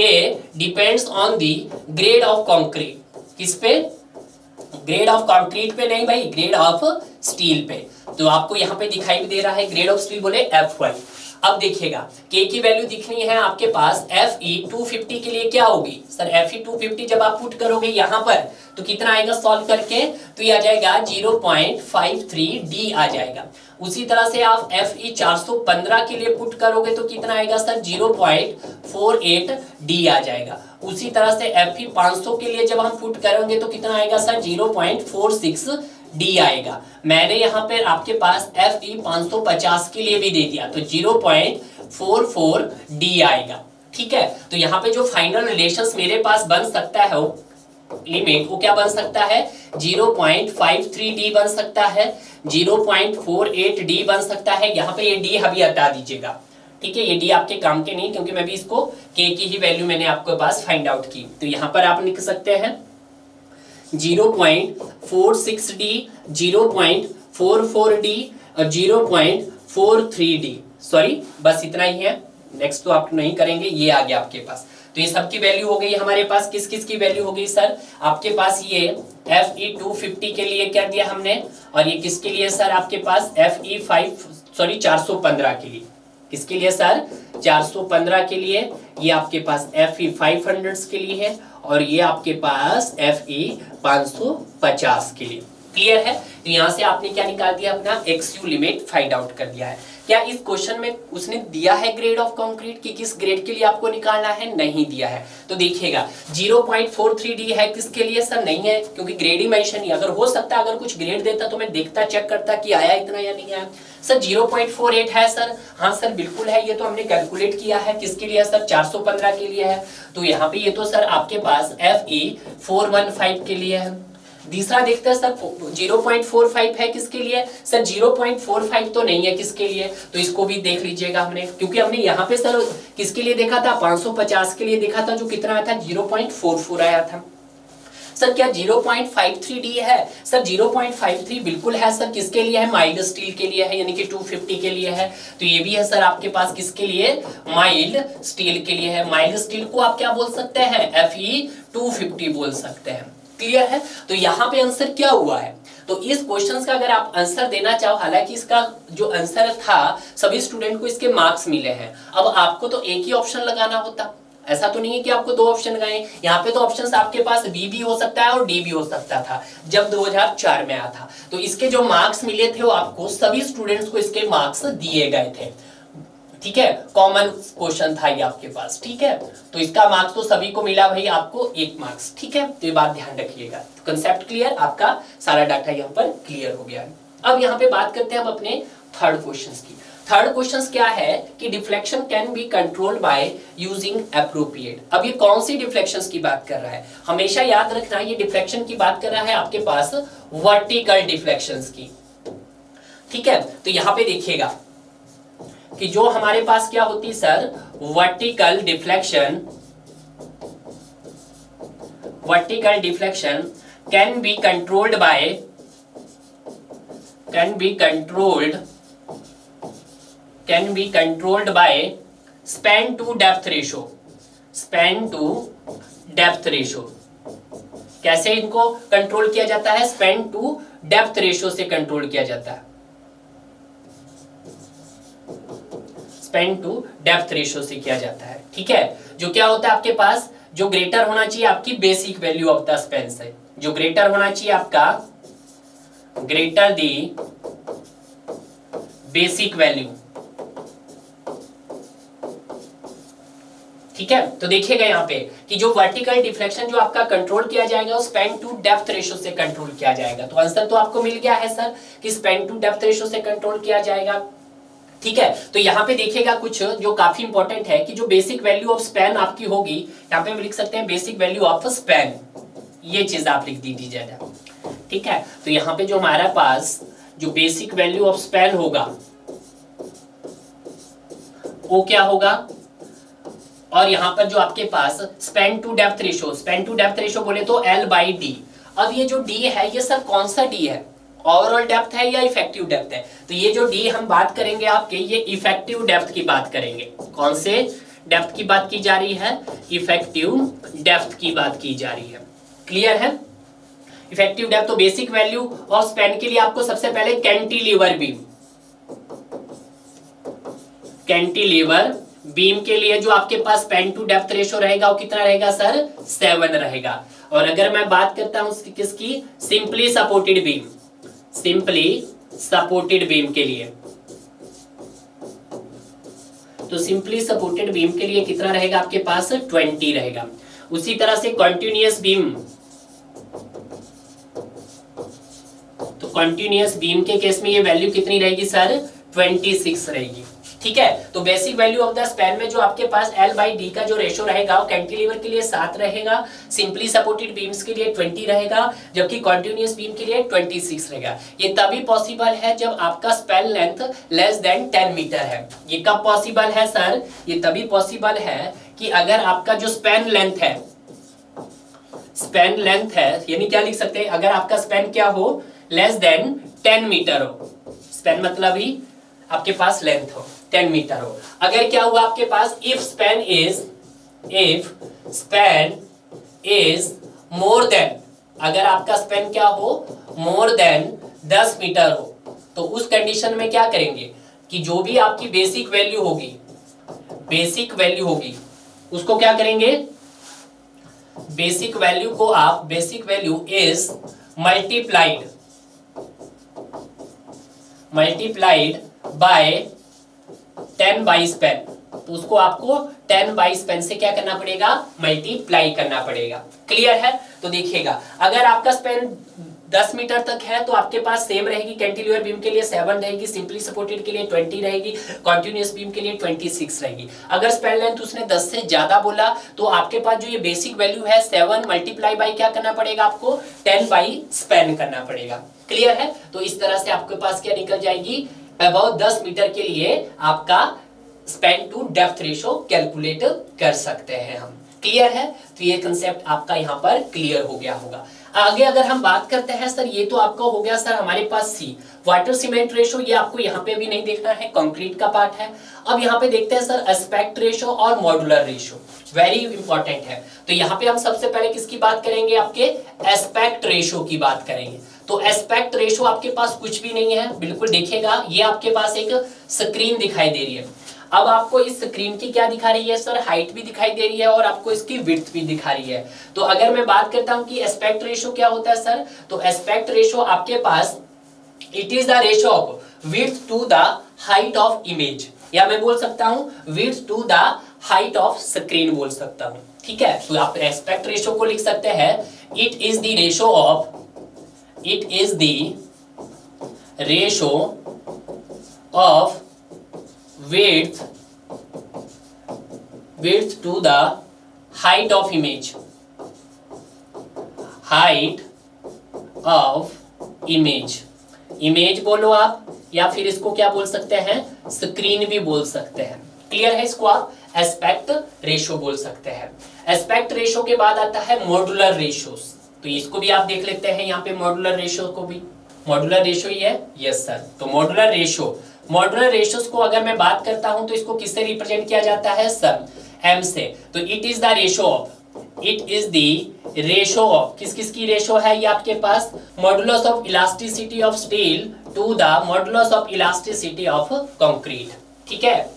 depends on the grade of concrete. किस पे, ग्रेड ऑफ कंक्रीट पे नहीं भाई, ग्रेड ऑफ स्टील पे। तो आपको यहाँ पे दिखाई भी दे रहा है ग्रेड ऑफ स्टील बोले FY। अब देखिएगा K की वैल्यू दिखनी है आपके पास FE 250 के लिए क्या होगी सर, FE 250 जब आप पुट करोगे यहाँ पर तो कितना आएगा सॉल्व करके, तो ये आ जाएगा 0.53 D आ जाएगा। उसी तरह से आप FE 415 के लिए पुट करोगे तो कितना आएगा सर 0.48 D आ जाएगा। उसी तरह से FE 500 के लिए जब हम पुट करेंगे तो कितना आएगा सर 0.46 D आएगा। मैंने यहाँ पे आपके पास FE 550 के लिए भी दे दिया तो 0.44 D आएगा। ठीक है, तो यहाँ पे जो फाइनल रिलेशंस मेरे पास बन सकता है लिमिट, वो क्या बन सकता है 0.53 D बन सकता है, 0.48 D बन सकता है। यहाँ पे ये D अभी हटा दीजिएगा। ठीक है, ये D आपके काम के नहीं, क्योंकि मैं भी इसको K की ही वैल्यू मैंने आपके पास फाइंड आउट की। तो यहाँ पर आप लिख सकते हैं 0.46 D, 0.44 D और 0.43 D। सॉरी, बस इतना ही है, नेक्स्ट तो आप नहीं करेंगे। ये आ गया आपके पास। तो ये सब की वैल्यू हो गई हमारे पास। किस किस की वैल्यू हो गई सर, आपके पास ये FE 250 के लिए क्या दिया हमने, और ये किसके लिए सर आपके पास FE 415 के लिए। किसके लिए सर 415 के लिए, ये आपके पास FE 500 के लिए है, और ये आपके पास FE 550 के लिए। क्लियर है, तो यहां से आपने क्या निकाल दिया, अपना XU लिमिट फाइंड आउट कर दिया है। क्या इस क्वेश्चन में उसने दिया है ग्रेड ऑफ कंक्रीट कि किस ग्रेड के लिए आपको निकालना है, नहीं दिया है। तो देखिएगा 0.43 D है, किसके लिए सर नहीं है, क्योंकि ग्रेड ही मेंशन नहीं। अगर हो सकता अगर कुछ ग्रेड देता तो मैं देखता, चेक करता कि आया इतना या नहीं आया। सर 0.48 है सर, हाँ सर बिल्कुल है, ये तो हमने कैलकुलेट किया है। किसके लिए सर 415 के लिए है। तो यहाँ पे ये तो सर आपके पास FE 415 के लिए है। दूसरा देखते हैं सर 0.45 है, किसके लिए सर 0.45 तो नहीं है, किसके लिए, तो इसको भी देख लीजिएगा हमने, क्योंकि हमने यहाँ पे सर किसके लिए देखा था 550 के लिए देखा था, जो कितना आया था 0.44 आया था। सर क्या 0.53 D है, सर 0.53 बिल्कुल है सर, किसके लिए है, माइल्ड स्टील के लिए है, यानी कि 250 के लिए है। तो ये भी है सर आपके पास किसके लिए, माइल्ड स्टील के लिए है। माइल्ड स्टील को आप क्या बोल सकते हैं, FE 250 बोल सकते हैं। क्लियर है, तो यहाँ पे आंसर क्या हुआ है। तो इस क्वेश्चन का अगर आप आंसर देना चाहो, हालांकि इसका जो आंसर था सभी स्टूडेंट को इसके मार्क्स मिले हैं, अब आपको तो एक ही ऑप्शन लगाना होता, ऐसा तो नहीं है कि आपको 2 ऑप्शन लगाए। यहाँ पे तो ऑप्शंस आपके पास B भी हो सकता है और D भी हो सकता था जब 2004 में आया था। तो इसके जो मार्क्स मिले थे वो आपको सभी स्टूडेंट्स को इसके मार्क्स दिए गए थे। ठीक है, कॉमन क्वेश्चन था ये आपके पास। ठीक है, तो इसका मार्क्स तो सभी को मिला भाई, आपको 1 मार्क्स। ठीक है, तो ये बात ध्यान रखिएगा। तो कंसेप्ट क्लियर, आपका सारा डाटा यहाँ पर क्लियर हो गया है। अब यहाँ पे बात करते हैं हम अपने थर्ड क्वेश्चन की। थर्ड क्वेश्चन क्या है कि deflection can be controlled by using appropriate. अब ये कौन सी डिफ्लेक्शंस की बात कर रहा है, हमेशा याद रखना ये डिफ्लेक्शन की बात कर रहा है आपके पास वर्टिकल डिफ्लेक्शंस की। ठीक है, तो यहाँ पे देखिएगा कि जो हमारे पास क्या होती है sir, vertical deflection can be controlled can be controlled by span to depth ratio. Span to depth ratio, कैसे इनको कंट्रोल किया जाता है? स्पैन टू डेप्थ रेशो से कंट्रोल किया जाता है। स्पैन टू डेप्थ रेशो से किया जाता है, ठीक है। जो क्या होता है आपके पास, जो ग्रेटर होना चाहिए आपकी basic value of the span से, जो ग्रेटर होना चाहिए आपका, ग्रेटर दी बेसिक वैल्यू, ठीक है। तो देखिएगा यहाँ पे कि जो वर्टिकल डिफ्लेक्शन जो आपका कंट्रोल किया जाएगा वो स्पैन टू डेप्थ रेशो से कंट्रोल किया जाएगा। तो आंसर तो आपको मिल गया है सर कि स्पैन टू डेप्थ रेशो से कंट्रोल किया जाएगा, ठीक है। तो यहाँ पे देखिएगा कुछ जो काफी इंपॉर्टेंट है कि जो बेसिक वैल्यू ऑफ स्पैन आपकी होगी, यहाँ पे हम लिख सकते हैं बेसिक वैल्यू ऑफ स्पैन, ये चीज आप लिख दीजिए, ठीक है। तो यहाँ पे जो हमारा पास जो बेसिक वैल्यू ऑफ स्पैन होगा वो क्या होगा, और यहाँ पर जो आपके पास span to depth ratio, span to depth ratio बोले तो L/D। अब ये जो D है ये सर कौन सा D है, ओवरऑल डेप्थ है या इफेक्टिव डेप्थ है? तो ये जो D हम बात करेंगे आपके, ये इफेक्टिव डेप्थ की बात करेंगे। कौन से डेप्थ की बात की जा रही है? इफेक्टिव डेप्थ की बात की जा रही है, क्लियर है। इफेक्टिव डेप्थ, तो बेसिक वैल्यू ऑफ स्पैन के लिए आपको सबसे पहले कैंटिलीवर बीम, कैंटिलीवर बीम के लिए जो आपके पास स्पैन टू डेप्थ रेशो रहेगा वो कितना रहेगा सर? 7 रहेगा। और अगर मैं बात करता हूं किसकी, simply supported beam, simply supported beam के लिए, तो सिंपली सपोर्टेड बीम के लिए कितना रहेगा आपके पास? 20 रहेगा। उसी तरह से कॉन्टिन्यूअस बीम, तो कॉन्टिन्यूअस बीम के केस में ये वैल्यू कितनी रहेगी सर? 26 रहेगी, ठीक है। तो basic value of the span में जो आपके पास L/D का जो रेशो रहेगा वो कैंटिलीवर के लिए 7 रहेगा, सिंपली सपोर्टेड बीम्स के लिए 20 रहेगा, जबकि कॉन्टिन्यूअस बीम के लिए 26 रहेगा। ये तभी पॉसिबल है जब आपका span length less than 10 meter है। ये कब पॉसिबल है सर? ये तभी पॉसिबल है कि अगर आपका जो स्पैन लेंथ है, स्पैन लेंथ है, यानी क्या लिख सकते हैं, अगर आपका स्पैन क्या हो? लेस देन 10 मीटर हो। स्पैन मतलब ही आपके पास लेंथ हो 10 मीटर हो। अगर क्या हुआ आपके पास, if span is more than, अगर आपका स्पैन क्या हो? मोर देन 10 मीटर हो, तो उस कंडीशन में क्या करेंगे कि जो भी आपकी बेसिक वैल्यू होगी, बेसिक वैल्यू होगी उसको क्या करेंगे? बेसिक वैल्यू को आप, basic value is multiplied by 10 by span, तो उसको आपको 10 बाई स्पैन से क्या करना पड़ेगा? मल्टीप्लाई करना पड़ेगा, क्लियर है। तो देखिएगा अगर आपका स्पैन 10 मीटर तक है तो आपके पास सेम रहेगी, कैंटिलीवर बीम के लिए 7 रहेगी, सिंपली सपोर्टेड के लिए 20 रहेगी, कॉन्टिन्यूअस बीम के लिए 26 रहेगी। अगर स्पैन लेंथ उसने 10 से ज्यादा बोला तो आपके पास जो ये बेसिक वैल्यू है 7 मल्टीप्लाई बाई क्या करना पड़ेगा आपको? 10 बाई स्पैन करना पड़ेगा, क्लियर है। तो इस तरह से आपके पास क्या निकल जाएगी? अबाउट 10 मीटर के लिए आपका span to depth ratio calculate कर सकते हैं हम, क्लियर है। तो ये कंसेप्ट आपका यहाँ पर क्लियर हो गया होगा। आगे अगर हम बात करते हैं सर, ये तो आपका हो गया सर हमारे पास सी, वाटर सीमेंट रेशो, ये आपको यहाँ पे भी नहीं देखना है, कंक्रीट का पार्ट है। अब यहाँ पे देखते हैं सर एस्पेक्ट रेशो और मॉड्यूलर रेशो, वेरी इंपॉर्टेंट है। तो यहाँ पे हम सबसे पहले किसकी बात करेंगे? आपके एस्पेक्ट रेशो की बात करेंगे। तो एस्पेक्ट रेशो आपके पास कुछ भी नहीं है, बिल्कुल देखिएगा ये आपके पास एक स्क्रीन दिखाई दे रही है। अब आपको इस स्क्रीन की क्या दिखा रही है सर? हाइट भी दिखाई दे रही है और आपको इसकी विड्थ भी दिखा रही है। तो अगर मैं बात करता हूं कि एस्पेक्ट रेशो क्या होता है सर, तो एस्पेक्ट रेशो आपके पास it is the ratio of width to the height of image, या मैं बोल सकता हूं width to the height of screen बोल सकता हूं, ठीक है। तो आप एस्पेक्ट रेशो को लिख सकते हैं it is the ratio of, it is the ratio of width to the height of image, height of image, image बोलो आप, या फिर इसको क्या बोल सकते हैं? स्क्रीन भी बोल सकते हैं, क्लियर है। इसको आप एस्पेक्ट रेशो बोल सकते हैं। एस्पेक्ट रेशो के बाद आता है मॉड्यूलर रेशोस, तो इसको भी आप देख लेते हैं यहाँ पे मॉड्यूलर रेशो को भी, मॉड्यूलर रेशो ही है, यस सर। तो मॉड्यूलर रेशोस को अगर मैं बात करता हूं तो इसको किससे रिप्रेजेंट किया जाता है सर, एम से। तो it is the ratio of, किस किस की रेशो है ये आपके पास, modulus of elasticity of steel to the modulus of elasticity of concrete. ठीक है,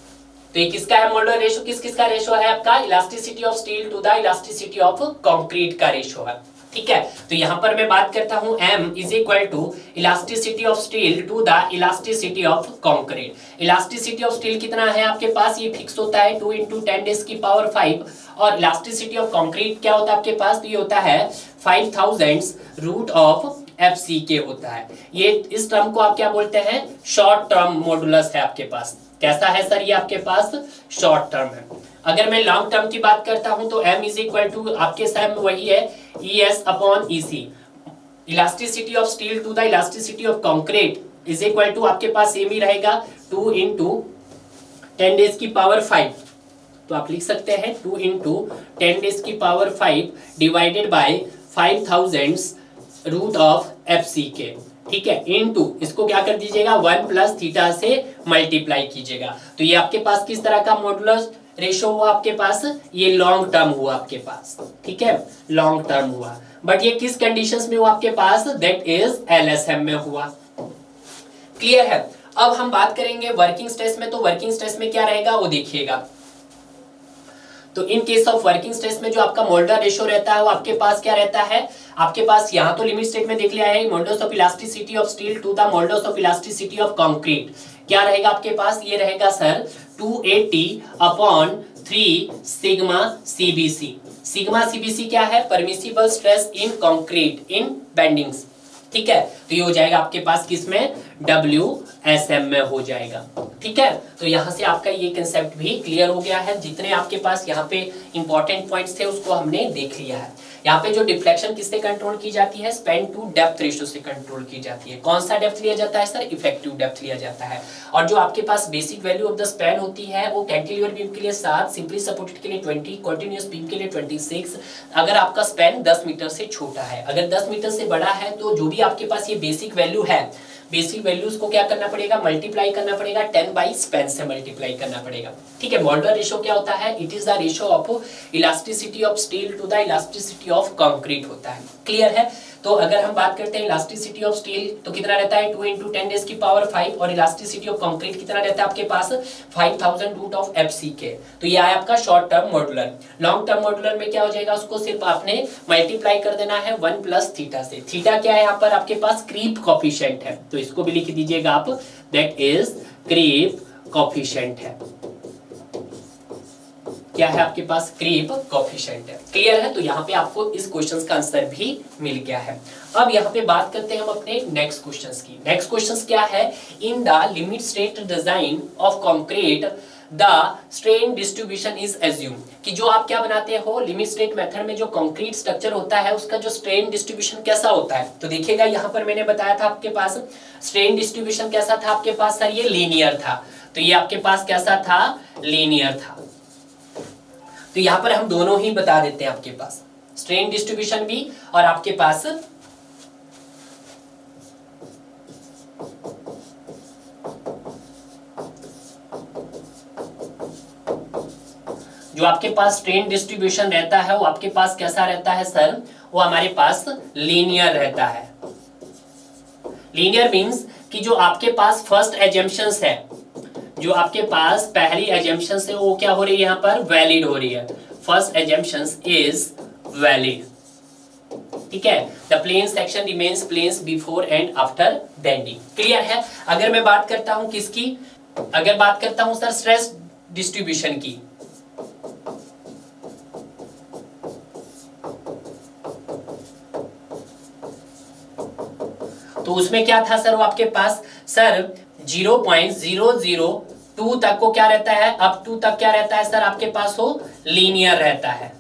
तो ये किसका है मॉडुलर रेशो, किस किस का रेशो है आपका, elasticity of steel to the elasticity of concrete का रेशो है। ठीक है, तो यहां पर मैं बात करता हूं m is equal to elasticity of steel to the elasticity of concrete. Elasticity of steel कितना है आपके पास, ये फिक्स होता है 2 × 10⁻⁵, और इलास्टिसिटी ऑफ कंक्रीट क्या होता है आपके पास, तो ये होता है 5000 रूट ऑफ FCK होता है। ये इस टर्म को आप क्या बोलते हैं, शॉर्ट टर्म मॉडुलस है आपके पास। कैसा है सर ये आपके पास, शॉर्ट टर्म है। अगर मैं लॉन्ग टर्म की बात करता हूं तो m इज इक्वल टू आपके सेम वही है ES/EC, elasticity of steel to the elasticity of concrete is equal to आपके पास सेम ही रहेगा 2 × 10⁵। तो आप लिख सकते हैं 2 × 10⁵ divided by 5000 root of FCK। ठीक है, इनटू इसको क्या कर दीजिएगा 1 + थीटा से मल्टीप्लाई कीजिएगा। तो ये आपके पास किस तरह का मॉडुलस रेशो हुआ आपके पास, ये लॉन्ग टर्म हुआ आपके पास। ठीक है, लॉन्ग टर्म हुआ, बट ये किस कंडीशंस में हुआ आपके पास, दैट इज LSM में हुआ। क्लियर है। अब हम बात करेंगे वर्किंग स्ट्रेस में। तो वर्किंग स्ट्रेस में क्या रहेगा वो देखिएगा। तो in case of working stress में जो आपका मोल्डर रेशो रहता है वो आपके पास क्या रहता है, आपके पास यहाँ तो लिमिट स्टेट में देख लिया है, modulus of elasticity of steel to the modulus of elasticity of concrete क्या रहेगा आपके पास, ये रहेगा sir 280/3 sigma CBC। Sigma CBC क्या है, permissible stress in concrete in bendings. ठीक है, तो ये हो जाएगा आपके पास किसमें, WSM में हो जाएगा। ठीक है, तो यहां से आपका ये कंसेप्ट भी क्लियर हो गया है। जितने आपके पास यहाँ पे इंपॉर्टेंट पॉइंट्स थे उसको हमने देख लिया है। यहाँ पे जो डिफ्लेक्शन किससे कंट्रोल की जाती है, स्पैन टू डेप्थ रेशियो से कंट्रोल की जाती है। कौन सा डेप्थ लिया जाता है सर, इफेक्टिव डेप्थ लिया जाता है। और जो आपके पास basic value of the span होती है वो कैंटिलीवर बीम के लिए 7, सिंपली सपोर्टेड के लिए 20, कॉन्टिन्यूअस बीम के लिए 26। अगर आपका स्पैन 10 मीटर से छोटा है, अगर 10 मीटर से बड़ा है तो जो भी आपके पास ये बेसिक वैल्यू है, बेसिक वैल्यूज को क्या करना पड़ेगा, मल्टीप्लाई करना पड़ेगा, 10 बाई स्पैन से मल्टीप्लाई करना पड़ेगा। ठीक है, मोल्डर रेशो क्या होता है, it is the ratio of elasticity of steel to the elasticity of concrete होता है। क्लियर है। तो अगर हम बात करते हैं इलास्टिसिटी ऑफ स्टील तो कितना रहता है 2 × 10⁵, और इलास्टिसिटी ऑफ कंक्रीट कितना रहता है आपके पास 5000 रूट ऑफ FCK। तो ये आया आपका short term modular. Long term modular में क्या हो जाएगा, उसको सिर्फ आपने मल्टीप्लाई कर देना है 1 + थीटा से। थीटा क्या है यहाँ पर आपके पास, क्रीप कोफिशिएंट है, तो इसको भी लिख दीजिएगा आप, दैट इज क्रीप कोफिशिएंट है। क्या है आपके पास, क्रीप कोफिशिएंट है। क्लियर है। तो यहाँ पे आपको इस क्वेश्चन का आंसर भी मिल गया है। अब यहाँ पे बात करते हैं हम अपने नेक्स्ट क्वेश्चंस की। नेक्स्ट क्वेश्चंस क्या है, in the limit state design of concrete the strain distribution is assume, कि जो आप क्या बनाते हो लिमिट स्टेट मेथड में जो कंक्रीट स्ट्रक्चर होता है उसका जो स्ट्रेन डिस्ट्रीब्यूशन कैसा होता है। तो देखिएगा यहाँ पर मैंने बताया था आपके पास स्ट्रेन डिस्ट्रीब्यूशन कैसा था आपके पास सर, ये लीनियर था। तो ये आपके पास कैसा था, लीनियर था। तो यहाँ पर हम दोनों ही बता देते हैं आपके पास, स्ट्रेन डिस्ट्रीब्यूशन भी और आपके पास जो आपके पास स्ट्रेन डिस्ट्रीब्यूशन रहता है वो आपके पास कैसा रहता है सर, वो हमारे पास लीनियर रहता है। लीनियर मींस कि जो आपके पास फर्स्ट एजम्पशंस है, जो आपके पास पहली एजम्पशन है वो क्या हो रही है, यहाँ पर वैलिड हो रही है। First assumption is valid. ठीक है, the plane section remains planes before and after bending. Clear है। अगर मैं बात करता हूं किसकी, अगर बात करता हूं सर स्ट्रेस डिस्ट्रीब्यूशन की, तो उसमें क्या था सर, वो आपके पास सर 0.002 तक को क्या रहता है, अप टू तक क्या रहता है सर आपके पास वो लीनियर रहता है।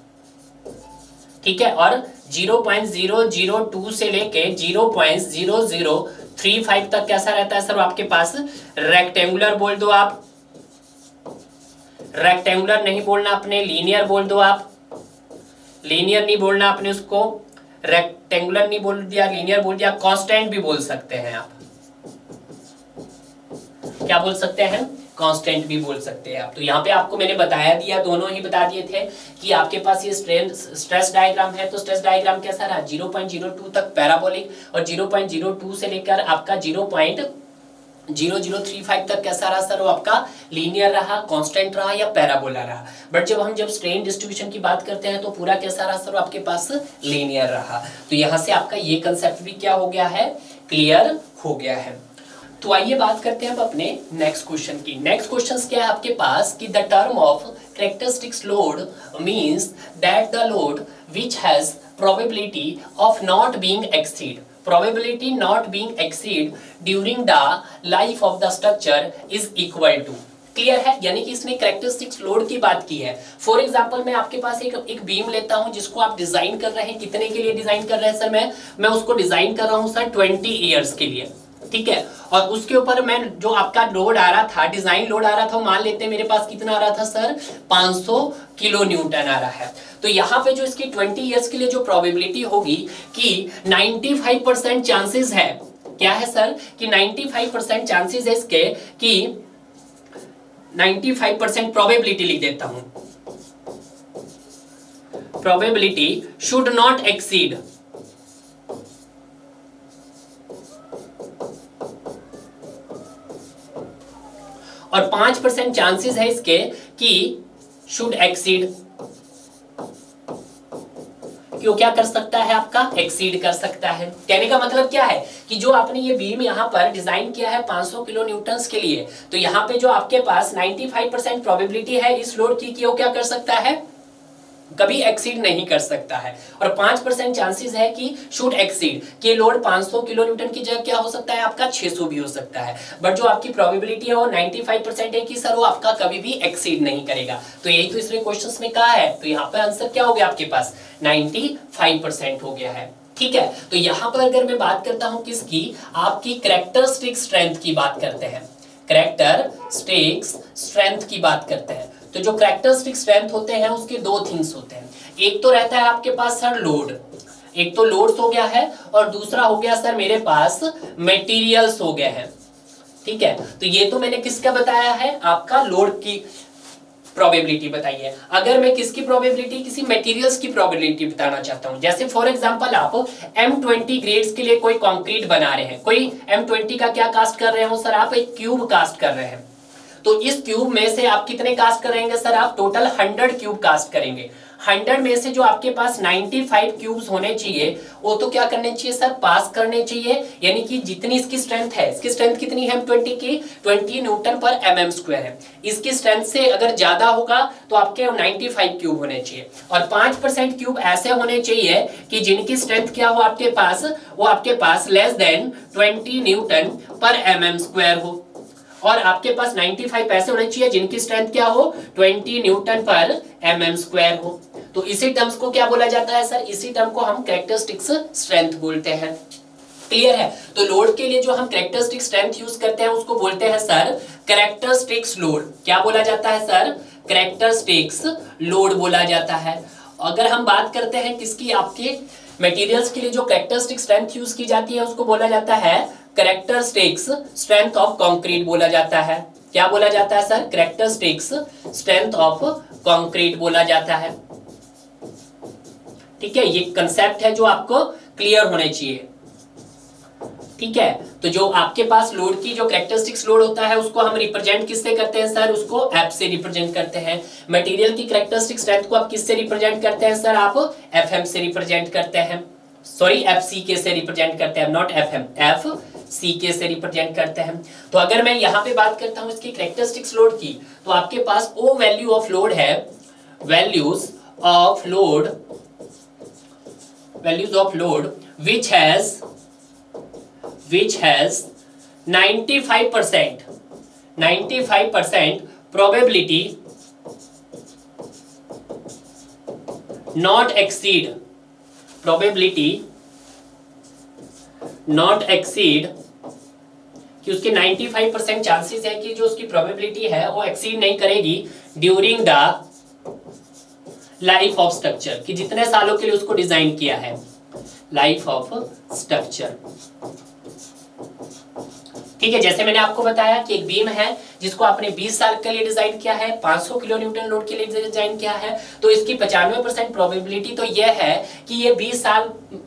ठीक है, और 0.002 से लेके 0.0035 तक कैसा रहता है सर आपके पास, रेक्टेंगुलर बोल दो आप, रेक्टेंगुलर नहीं बोलना अपने, लीनियर बोल दो आप, लीनियर नहीं बोलना अपने उसको, रेक्टेंगुलर नहीं बोल दिया, लीनियर बोल दिया, कांस्टेंट भी बोल सकते हैं आप। क्या बोल सकते हैं? कांस्टेंट भी बोल सकते हैं आप। तो यहाँ पे आपको मैंने बताया दिया, दोनों ही बता दिए थे कि आपके पास ये स्ट्रेस डायग्राम है। तो स्ट्रेस डायग्राम कैसा रहा? 0.02 तक पैराबोलिक और 0.02 से लेकर आपका 0.0035 तक कैसा रहा सर? वो आपका लीनियर रहा, कांस्टेंट रहा या पैराबोला रहा। बट जब स्ट्रेन डिस्ट्रीब्यूशन की बात करते हैं तो पूरा कैसा रहा सर? आपके पास लीनियर रहा। तो यहाँ से आपका ये कंसेप्ट भी क्या हो गया है? क्लियर हो गया है। तो आइए बात करते हैं अब अपने नेक्स्ट क्वेश्चन की। नेक्स्ट क्वेश्चन क्या है आपके पास कि the term of characteristics load means that the load which has probability of not being exceed, probability not being exceed during the life of the structure is equal to। Clear है? यानी कि इसने characteristics load की बात की है। For example मैं आपके पास एक बीम लेता हूं जिसको आप डिजाइन कर रहे हैं। कितने के लिए डिजाइन कर रहे हैं सर? मैं उसको डिजाइन कर रहा हूं सर 20 ईयर्स के लिए, ठीक है। और उसके ऊपर मैं जो आपका लोड आ रहा था, डिजाइन लोड आ रहा था, मान लेते हैं मेरे पास कितना आ रहा था सर? 500 किलो न्यूटन आ रहा है। तो यहाँ पे जो इसकी 20 इयर्स के लिए जो प्रोबेबिलिटी होगी कि 95% चांसेस है, क्या है सर? कि 95% चांसेस है इसके कि 95% प्रोबेबिलिटी लिख देता हूं, प्रोबेबिलिटी शुड नॉट एक्सीड और 5% चांसेस है इसके कि शुड एक्सीड। क्यों क्या कर सकता है आपका? एक्सीड कर सकता है। कहने का मतलब क्या है कि जो आपने ये बीम यहाँ पर डिजाइन किया है 500 किलो न्यूटन के लिए, तो यहाँ पे जो आपके पास 95% प्रोबेबिलिटी है इस लोड की कि वो क्या कर सकता है? कभी एक्सीड नहीं कर सकता है। और 5% चांसेस है कि शुड एक्सीड, कि लोड 500 किलो न्यूटन की जगह क्या हो सकता है आपका? 600 भी हो सकता है। बट जो आपकी प्रोबेबिलिटी है वो 95% है कि सर वो आपका कभी भी एक्सीड नहीं करेगा। तो यही तो इसने क्वेश्चंस में कहा है। तो यहाँ पे आंसर क्या हो गया आपके पास? 95% हो गया है, ठीक है। तो यहाँ पर अगर मैं बात करता हूँ किसकी? आपकी कैरेक्टरिस्टिक स्ट्रेंथ की बात करते हैं। कैरेक्टरिस्टिक्स स्ट्रेंथ की बात करते हैं। तो जो कैरेक्टरिस्टिक स्ट्रेंथ होते हैं उसके दो थिंग्स होते हैं। एक तो रहता है आपके पास सर लोड, एक तो लोड्स हो गया है, और दूसरा हो गया सर मेरे पास मटेरियल्स हो गए हैं, ठीक है। तो ये तो मैंने किसका बताया है? आपका लोड की प्रोबेबिलिटी बताई है। अगर मैं किसकी प्रोबेबिलिटी? किसी मटेरियल्स की प्रोबेबिलिटी बताना चाहता हूं, जैसे फॉर एग्जांपल आप M20 ग्रेड्स के लिए कोई कंक्रीट बना रहे हैं, कोई M20 का क्या कास्ट कर रहे हो सर? आप एक क्यूब कास्ट कर रहे हैं। तो इस क्यूब में से आप कितने कास्ट करेंगे सर? आप टोटल 100 क्यूब कास्ट करेंगे। 100 में से जो आपके पास 95 क्यूब्स होने चाहिए वो तो क्या करने चाहिए सर? पास करने चाहिए। यानी कि जितनी इसकी स्ट्रेंथ है, इसकी स्ट्रेंथ कितनी है M20 की? 20 न्यूटन पर mm² है। इसकी स्ट्रेंथ से अगर ज्यादा होगा तो आपके 95 क्यूब होने चाहिए। और 5% क्यूब ऐसे होने चाहिए कि जिनकी स्ट्रेंथ क्या हो आपके पास? वो आपके पास लेस देन 20 न्यूटन पर mm² हो। और आपके पास 95 ऐसे होने चाहिए जिनकी स्ट्रेंथ क्या हो? 20 न्यूटन पर mm² हो। तो इसी टर्म्स को क्या बोला जाता है सर? इसी टर्म को हम कैरेक्टरिस्टिक्स स्ट्रेंथ बोलते हैं। क्लियर है? तो लोड के लिए जो हम कैरेक्टरिस्टिक स्ट्रेंथ यूज करते हैं उसको बोलते हैं सर कैरेक्टरिस्टिक्स लोड। क्या बोला जाता है सर? कैरेक्टरिस्टिक्स लोड बोला जाता है। अगर हम बात करते हैं किसकी? आपके मटेरियल्स के लिए जो कैरेक्टरिस्टिक स्ट्रेंथ यूज की जाती है उसको बोला जाता है कैरेक्टरिस्टिक्स स्ट्रेंथ ऑफ कंक्रीट बोला जाता है। क्या बोला जाता है sir? Characteristics strength of concrete बोला जाता है, ठीक है। ये कंसेप्ट है जो आपको क्लियर होने चाहिए, ठीक है। तो जो आपके पास लोड की जो कैरेक्टरिस्टिक्स लोड होता है उसको हम रिप्रेजेंट किससे करते हैं सर? उसको F से रिप्रेजेंट करते हैं। मटेरियल की कैरेक्टरिस्टिक स्ट्रेंथ को आप किससे रिप्रेजेंट करते हैं सर? आप Fm से रिप्रेजेंट करते हैं, सॉरी FCK से रिप्रेजेंट करते हैं, नॉट FM, FCK से रिप्रेजेंट करते हैं। तो अगर मैं यहाँ पे बात करता हूँ इसकी कैरेक्टरिस्टिक्स लोड की, तो आपके पास O वैल्यू ऑफ लोड है, values of load which has 95% probability not exceed कि उसके 95% चांसेस है कि जो उसकी प्रोबेबिलिटी है वो एक्सीड नहीं करेगी during the life of structure, कि जितने सालों के लिए उसको डिजाइन किया है, लाइफ ऑफ स्ट्रक्चर। ठीक है, जैसे मैंने आपको बताया कि एक बीम है जिसको आपने 20 साल के लिए डिजाइन किया है, 500 किलो न्यूटन लोड के लिए डिजाइन किया है, तो इसकी 95% प्रोबेबिलिटी तो यह है कि ये 20 साल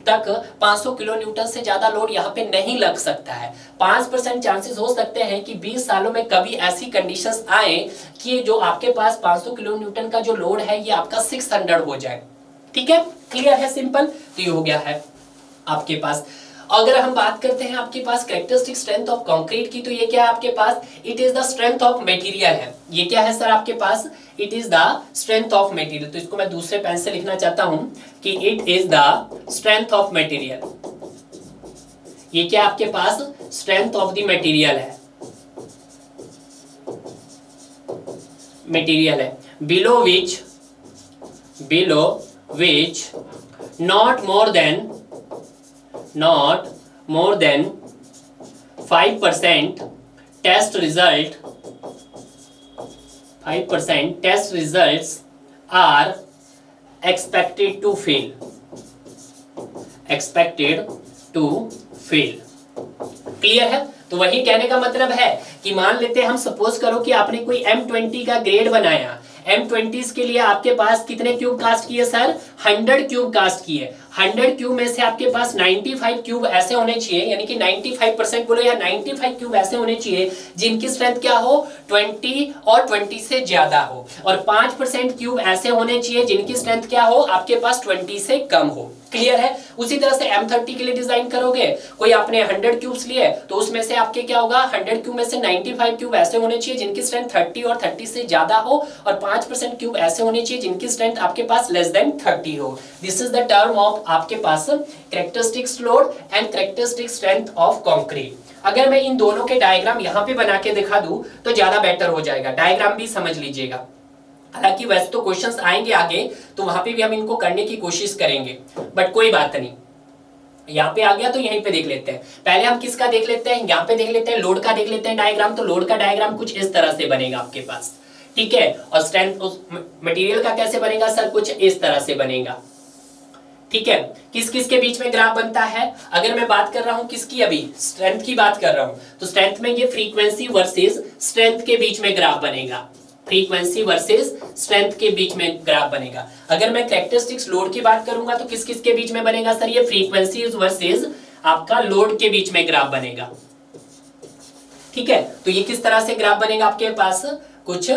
तक 500 किलो न्यूटन से ज्यादा लोड यहाँ पे नहीं लग सकता है। 5% चांसेस हो सकते हैं कि 20 सालों में कभी ऐसी कंडीशंस आए कि जो आपके पास 500 किलो न्यूटन का जो लोड है ये आपका 600 हो जाए। ठीक है, क्लियर है, सिंपल। तो ये हो गया है आपके पास। अगर हम बात करते हैं आपके पास कैरेक्टरिस्टिक स्ट्रेंथ ऑफ कंक्रीट की, तो ये क्या है आपके पास, it is the strength of material है। ये क्या है सर आपके पास, it is the strength of material. तो इसको मैं दूसरे पेन से लिखना चाहता हूं कि it is the strength of material. ये क्या आपके पास, स्ट्रेंथ ऑफ द मटेरियल है, मटेरियल है। Below which not more than 5% test results are expected to fail। Clear है। तो वही कहने का मतलब है कि मान लेते हैं हम, सपोज करो कि आपने कोई M20 का ग्रेड बनाया। M20 के लिए आपके पास कितने क्यूब कास्ट किए सर, 100 क्यूब कास्ट किए। 100 क्यूब में से आपके पास 95 क्यूब ऐसे होने चाहिए, यानी कि 95% बोलो या 95 क्यूब ऐसे होने चाहिए जिनकी स्ट्रेंथ क्या हो, 20 और 20 से ज्यादा हो, और 5% क्यूब ऐसे होने चाहिए जिनकी स्ट्रेंथ क्या हो, आपके पास 20 से कम हो। क्लियर है। उसी तरह से M30 के लिए डिजाइन करोगे, कोई आपने 100 क्यूब्स लिए तो उसमें से आपके क्या होगा, 100 क्यूब में से 95 क्यूब ऐसे होने चाहिए जिनकी स्ट्रेंथ 30 और 30 से ज्यादा हो, और 5% क्यूब ऐसे होने चाहिए जिनकी स्ट्रेंथ आपके पास लेस देन 30 हो। This is the term of आपके पास characteristics load and characteristic strength of concrete. अगर मैं इन दोनों के डायग्राम यहां पे बना के दिखा दूं तो ज्यादा बेटर हो जाएगा। डायग्राम भी समझ लीजिएगा, हालांकि वैसे तो क्वेश्चंस आएंगे आगे तो वहां पे भी हम इनको करने की कोशिश करेंगे, बट कोई बात नहीं। यहाँ पे आ गया तो यहीं पे देख लेते हैं। पहले हम किसका देख लेते हैं, यहाँ पे देख लेते हैं, लोड का देख लेते हैं डायग्राम। तो लोड का डायग्राम कुछ इस तरह से बनेगा आपके पास, ठीक है। और स्ट्रेंथ उस मटेरियल का कैसे बनेगा सर, कुछ इस तरह से बनेगा, ठीक है। किस किस के बीच में ग्राफ बनता है, अगर मैं बात कर रहा हूं किसकी, अभी स्ट्रेंथ की बात कर रहा हूं, तो स्ट्रेंथ में ये फ्रीक्वेंसी वर्सेस स्ट्रेंथ के बीच में ग्राफ बनेगा। फ्रीक्वेंसी वर्सेस स्ट्रेंथ के बीच में ग्राफ बनेगा। अगर मैं कैरेक्टरिस्टिक्स लोड की बात करूंगा तो किस किस के बीच में बनेगा सर, ये फ्रीक्वेंसी वर्सेस आपका लोड के बीच में ग्राफ बनेगा, ठीक है। तो ये किस तरह से ग्राफ बनेगा आपके पास, कुछ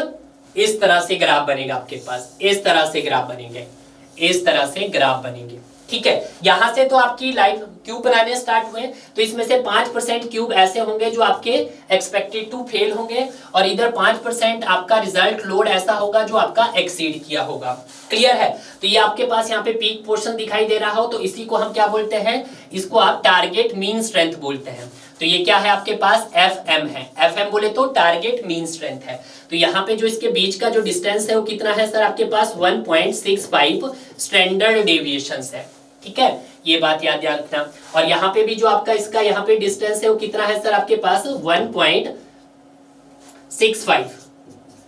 इस तरह से ग्राफ बनेगा आपके पास, इस तरह से ग्राफ बनेंगे, इस तरह से ग्राफ बनेंगे, ठीक है। यहां से तो आपकी लाइफ क्यूब बनाने स्टार्ट हुए, तो इसमें से 5% क्यूब ऐसे होंगे जो आपके एक्सपेक्टेड टू फेल होंगे, और इधर 5% आपका रिजल्ट लोड ऐसा होगा जो आपका एक्सीड किया होगा। क्लियर है। तो ये आपके पास यहाँ पे पीक पोर्शन दिखाई दे रहा हो तो इसी को हम क्या बोलते हैं, इसको आप टारगेट मीन स्ट्रेंथ बोलते हैं। तो ये क्या है आपके पास, FM है। FM बोले तो टारगेट मीन स्ट्रेंथ है। तो यहाँ पे जो इसके बीच का जो डिस्टेंस है वो कितना है सर आपके पास, 1.65 स्टैंडर्ड डेविएशंस है, ठीक है। ये बात याद रखना। और यहाँ पे भी जो आपका इसका यहाँ पे डिस्टेंस है वो कितना है सर आपके पास, 1.65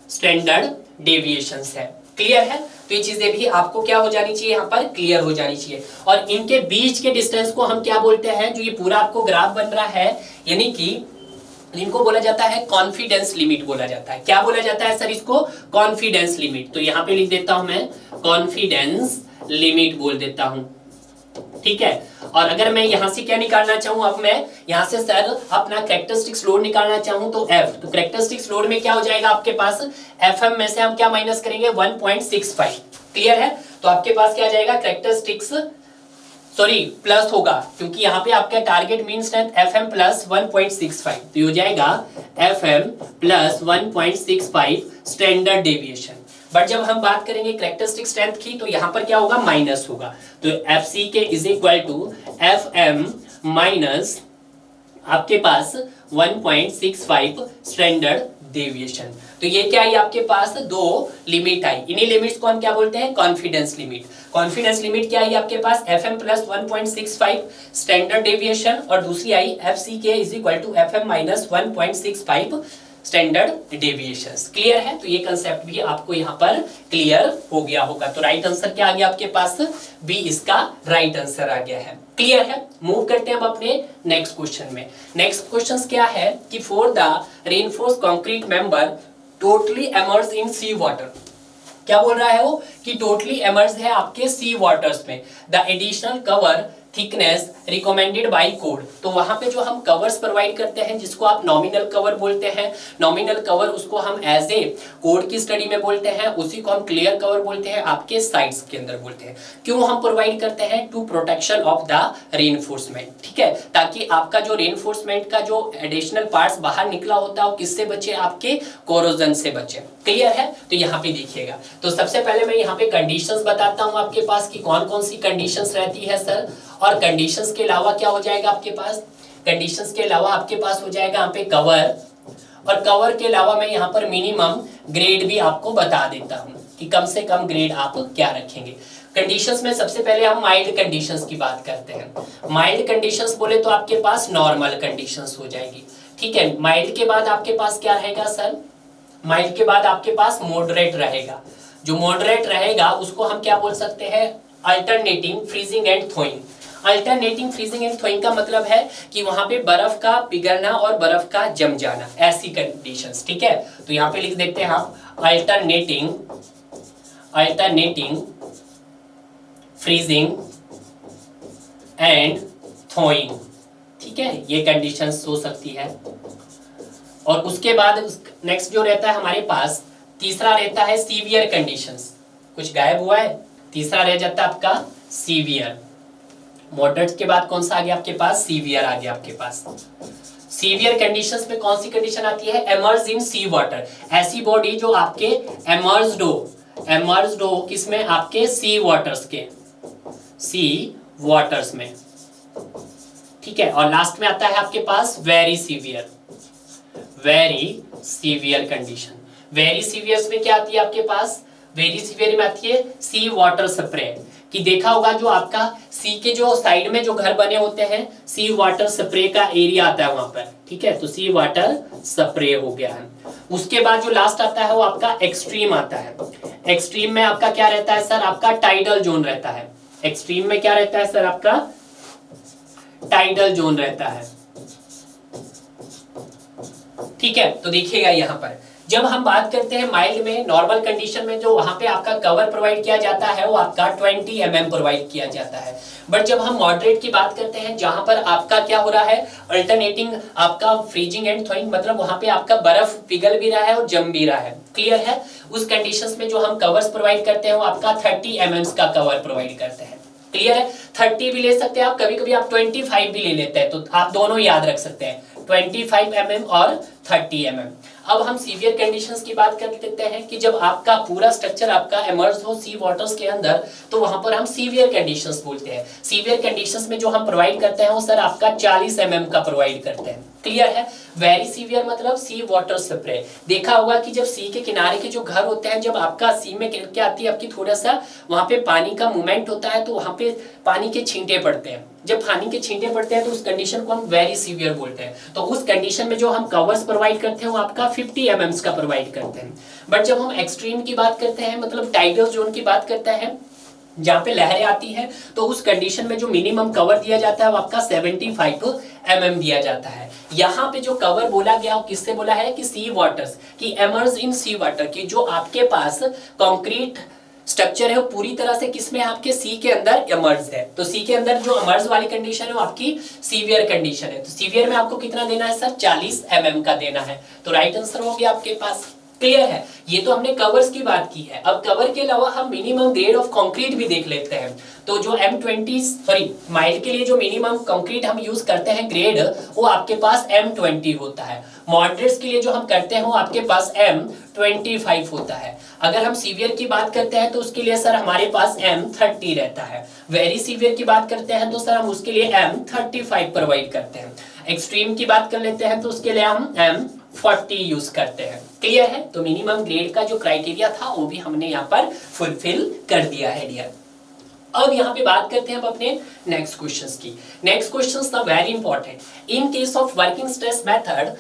स्टैंडर्ड डेविएशंस है। क्लियर है। तो ये चीजें भी आपको क्या हो जानी चाहिए, यहाँ पर क्लियर हो जानी चाहिए। और इनके बीच के डिस्टेंस को हम क्या बोलते हैं, जो ये पूरा आपको ग्राफ बन रहा है, यानी कि इनको बोला जाता है कॉन्फिडेंस लिमिट बोला जाता है। क्या बोला जाता है सर इसको, कॉन्फिडेंस लिमिट। तो यहाँ पे लिख देता हूं मैं, कॉन्फिडेंस लिमिट बोल देता हूं, ठीक है। और अगर मैं यहां से क्या निकालना चाहूं, अब मैं यहां से सर अपना कैरेक्टरिस्टिक्स लोड निकालना चाहूं तो F, तो कैरेक्टरिस्टिक्स लोड में क्या हो जाएगा आपके पास, FM में से हम क्या माइनस करेंगे, 1.65। क्लियर है। तो आपके पास क्या आ जाएगा, कैरेक्टरिस्टिक्स प्लस होगा, क्योंकि यहाँ पे आपका target mean strength FM plus 1.65, तो ये हो जाएगा FM plus 1.65 standard deviation. But जब हम बात करेंगे कैरेक्टरिस्टिक स्ट्रेंथ की तो यहाँ पर क्या होगा, माइनस होगा। तो FC K is equal to FM minus आपके पास 1.65 स्टैंडर्ड डेविएशन। तो ये क्या है आपके पास, दो लिमिट आई। इन्हीं लिमिट्स को हम क्या बोलते हैं, कॉन्फिडेंस लिमिट। कॉन्फिडेंस लिमिट क्या आई आपके पास, FM प्लस 1.65 स्टैंडर्ड डेविएशन, और दूसरी आई FC K is equal to FM minus 1.65 standard deviations. Clear है? तो ये कंसेप्ट भी आपको यहाँ पर क्लियर हो गया होगा। तो राइट आंसर क्या आ गया आपके पास? बी इसका राइट आंसर आ गया है। क्लियर है? मूव करते हैं अब अपने नेक्स्ट क्वेश्चन में। नेक्स्ट क्वेश्चन क्या है कि for the reinforce concrete member totally immerse in sea water. क्या बोल रहा है वो कि टोटली इमर्ज है आपके सी वाटर्स में। The additional cover thickness recommended by code. तो वहां पे जो हम कवर्स प्रोवाइड करते हैं जिसको आप नॉमिनल कवर बोलते हैं, नॉमिनल कवर उसको हम एज ए कोड की स्टडी में बोलते हैं, उसी को हम क्लियर कवर बोलते हैं, आपके साइट्स के अंदर बोलते हैं। क्यों हम प्रोवाइड करते हैं? To protection of the reinforcement, ठीक है, ताकि आपका जो रेनफोर्समेंट का जो एडिशनल पार्ट्स बाहर निकला होता है वो किससे बचे? आपके कोरोजन से बचे। क्लियर है? तो यहाँ पे देखिएगा, तो सबसे पहले मैं यहाँ पे कंडीशंस बताता हूँ आपके पास कि कौन कौन सी कंडीशंस रहती है सर। और कंडीशंस के अलावा क्या हो जाएगा आपके पास? कंडीशंस के अलावा आपके पास हो जाएगा यहाँ पे कवर, और कवर के अलावा मैं यहाँ पर मिनिमम ग्रेड भी आपको बता देता हूँ कि कम से कम ग्रेड आप क्या रखेंगे। कंडीशंस में सबसे पहले हम माइल्ड कंडीशंस की बात करते हैं। माइल्ड कंडीशंस बोले तो आपके पास नॉर्मल कंडीशंस हो जाएगी, ठीक है। माइल्ड के बाद आपके पास क्या रहेगा सर? माइल्ड के बाद आपके पास मॉडरेट रहेगा। जो मॉडरेट रहेगा उसको हम क्या बोल सकते हैं? Alternating freezing and थॉइंग। Alternating freezing and थॉइंग का मतलब है कि वहां पे बर्फ का पिघलना और बर्फ का जम जाना, ऐसी कंडीशंस, ठीक है। तो यहाँ पे लिख देते हैं आप अल्टरनेटिंग फ्रीजिंग एंड थॉइंग, ठीक है, ये कंडीशंस हो सकती है। और उसके बाद नेक्स्ट जो रहता है हमारे पास, तीसरा रहता है सीवियर कंडीशंस। कुछ गायब हुआ है? तीसरा रह जाता है आपका सीवियर। मॉडरेट के बाद कौन सा आ गया आपके पास? सीवियर आ गया आपके पास। सीवियर कंडीशंस में कौन सी कंडीशन आती है? Emerge in sea water. ऐसी बॉडी जो आपके इमर्ज्ड हो किसमें? आपके सी वाटर्स में, ठीक है। और लास्ट में आता है आपके पास very severe condition. Very severe में क्या आती है आपके पास? वेरी सीवियर में आती है सी वाटर स्प्रे। कि देखा होगा जो आपका सी के जो साइड में जो घर बने होते हैं, सी वाटर स्प्रे का एरिया आता है वहां पर, ठीक है। तो सी वाटर स्प्रे हो गया है। उसके बाद जो लास्ट आता है वो आपका एक्सट्रीम आता है। एक्सट्रीम में आपका क्या रहता है सर? आपका टाइडल जोन रहता है। एक्सट्रीम में क्या रहता है सर? आपका टाइडल जोन रहता है, ठीक है। तो देखिएगा यहाँ पर जब हम बात करते हैं माइल्ड में, नॉर्मल कंडीशन में जो वहां पे आपका कवर प्रोवाइड किया जाता है वो आपका 20 mm प्रोवाइड किया जाता है। बट जब हम मॉडरेट की बात करते हैं जहां पर आपका क्या हो रहा है? अल्टरनेटिंग आपका फ्रीजिंग एंड थॉइंग, मतलब वहां पे आपका बर्फ पिघल भी रहा है और जम भी रहा है। क्लियर है? उस कंडीशंस में जो हम कवर्स प्रोवाइड करते हैं वो आपका 30 mm का कवर प्रोवाइड करते हैं। क्लियर है? 30 भी ले सकते हैं आप, कभी कभी आप 25 भी ले लेते हैं, तो आप दोनों याद रख सकते हैं, 25 mm और 30 mm। अब हम सीवियर कंडीशंस की बात कर लेते हैं कि जब आपका पूरा स्ट्रक्चर आपका इमर्ज हो सी वाटर्स के अंदर, तो वहां पर हम सीवियर कंडीशंस बोलते हैं। सीवियर कंडीशंस में जो हम प्रोवाइड करते हैं वो सर आपका 40 mm का प्रोवाइड करते हैं। क्लियर है? वेरी सीवियर मतलब सी वाटर स्प्रे। देखा होगा कि जब सी के किनारे के जो घर होते हैं, जब आपका सी में क्या आती है आपकी, थोड़ा सा वहां पे पानी का मूवमेंट होता है, तो वहां पे पानी के छींटे पड़ते हैं। जब पानी के छींटे पड़ते हैं तो उस कंडीशन को हम वेरी सीवियर बोलते हैं। तो उस कंडीशन में जो हम कवर्स प्रोवाइड करते हैं वो आपका 50 mm का प्रोवाइड करते हैं। बट जब हम एक्सट्रीम की बात करते हैं, मतलब टाइडल जोन की बात करते हैं, जहां पे लहरें आती हैं, तो उस कंडीशन में जो मिनिमम कवर दिया जाता है वो आपका 75 mm दिया जाता है। यहाँ पे जो कवर बोला गया वो किससे बोला है? कि सी वाटर्स, कि इमर्ज इन सी वाटर, की जो आपके पास कंक्रीट स्ट्रक्चर है वो पूरी तरह से किसमें? आपके सी के अंदर इमर्ज है। तो सी के अंदर जो इमर्ज वाली कंडीशन है वो आपकी सीवियर कंडीशन है। तो सीवियर में आपको कितना देना है सर? 40 mm का देना है। तो राइट आंसर हो गया आपके पास। क्लियर है? ये तो हमने कवर्स की बात की है। अब कवर के अलावा हम मिनिमम ग्रेड ऑफ कंक्रीट भी देख लेते हैं। तो जो माइल्ड के लिए जो मिनिमम कंक्रीट हम यूज करते हैं ग्रेड, वो आपके पास M20 होता है। मॉडरेट्स के लिए जो हम करते हैं वो आपके पास M25 होता है। अगर हम सीवियर की बात करते हैं तो उसके लिए सर हमारे पास M30 रहता है। वेरी सीवियर की बात करते हैं तो सर हम उसके लिए M35 प्रोवाइड करते हैं। एक्सट्रीम की बात कर लेते हैं तो उसके लिए हम M40 यूज करते हैं। क्लियर है? तो मिनिमम ग्रेड का जो क्राइटेरिया था वो भी हमने यहाँ पर फुलफिल कर दिया है डियर। अब यहाँ पे बात करते हैं अब अपने नेक्स्ट क्वेश्चंस की। नेक्स्ट क्वेश्चंस था very important. In case of working stress method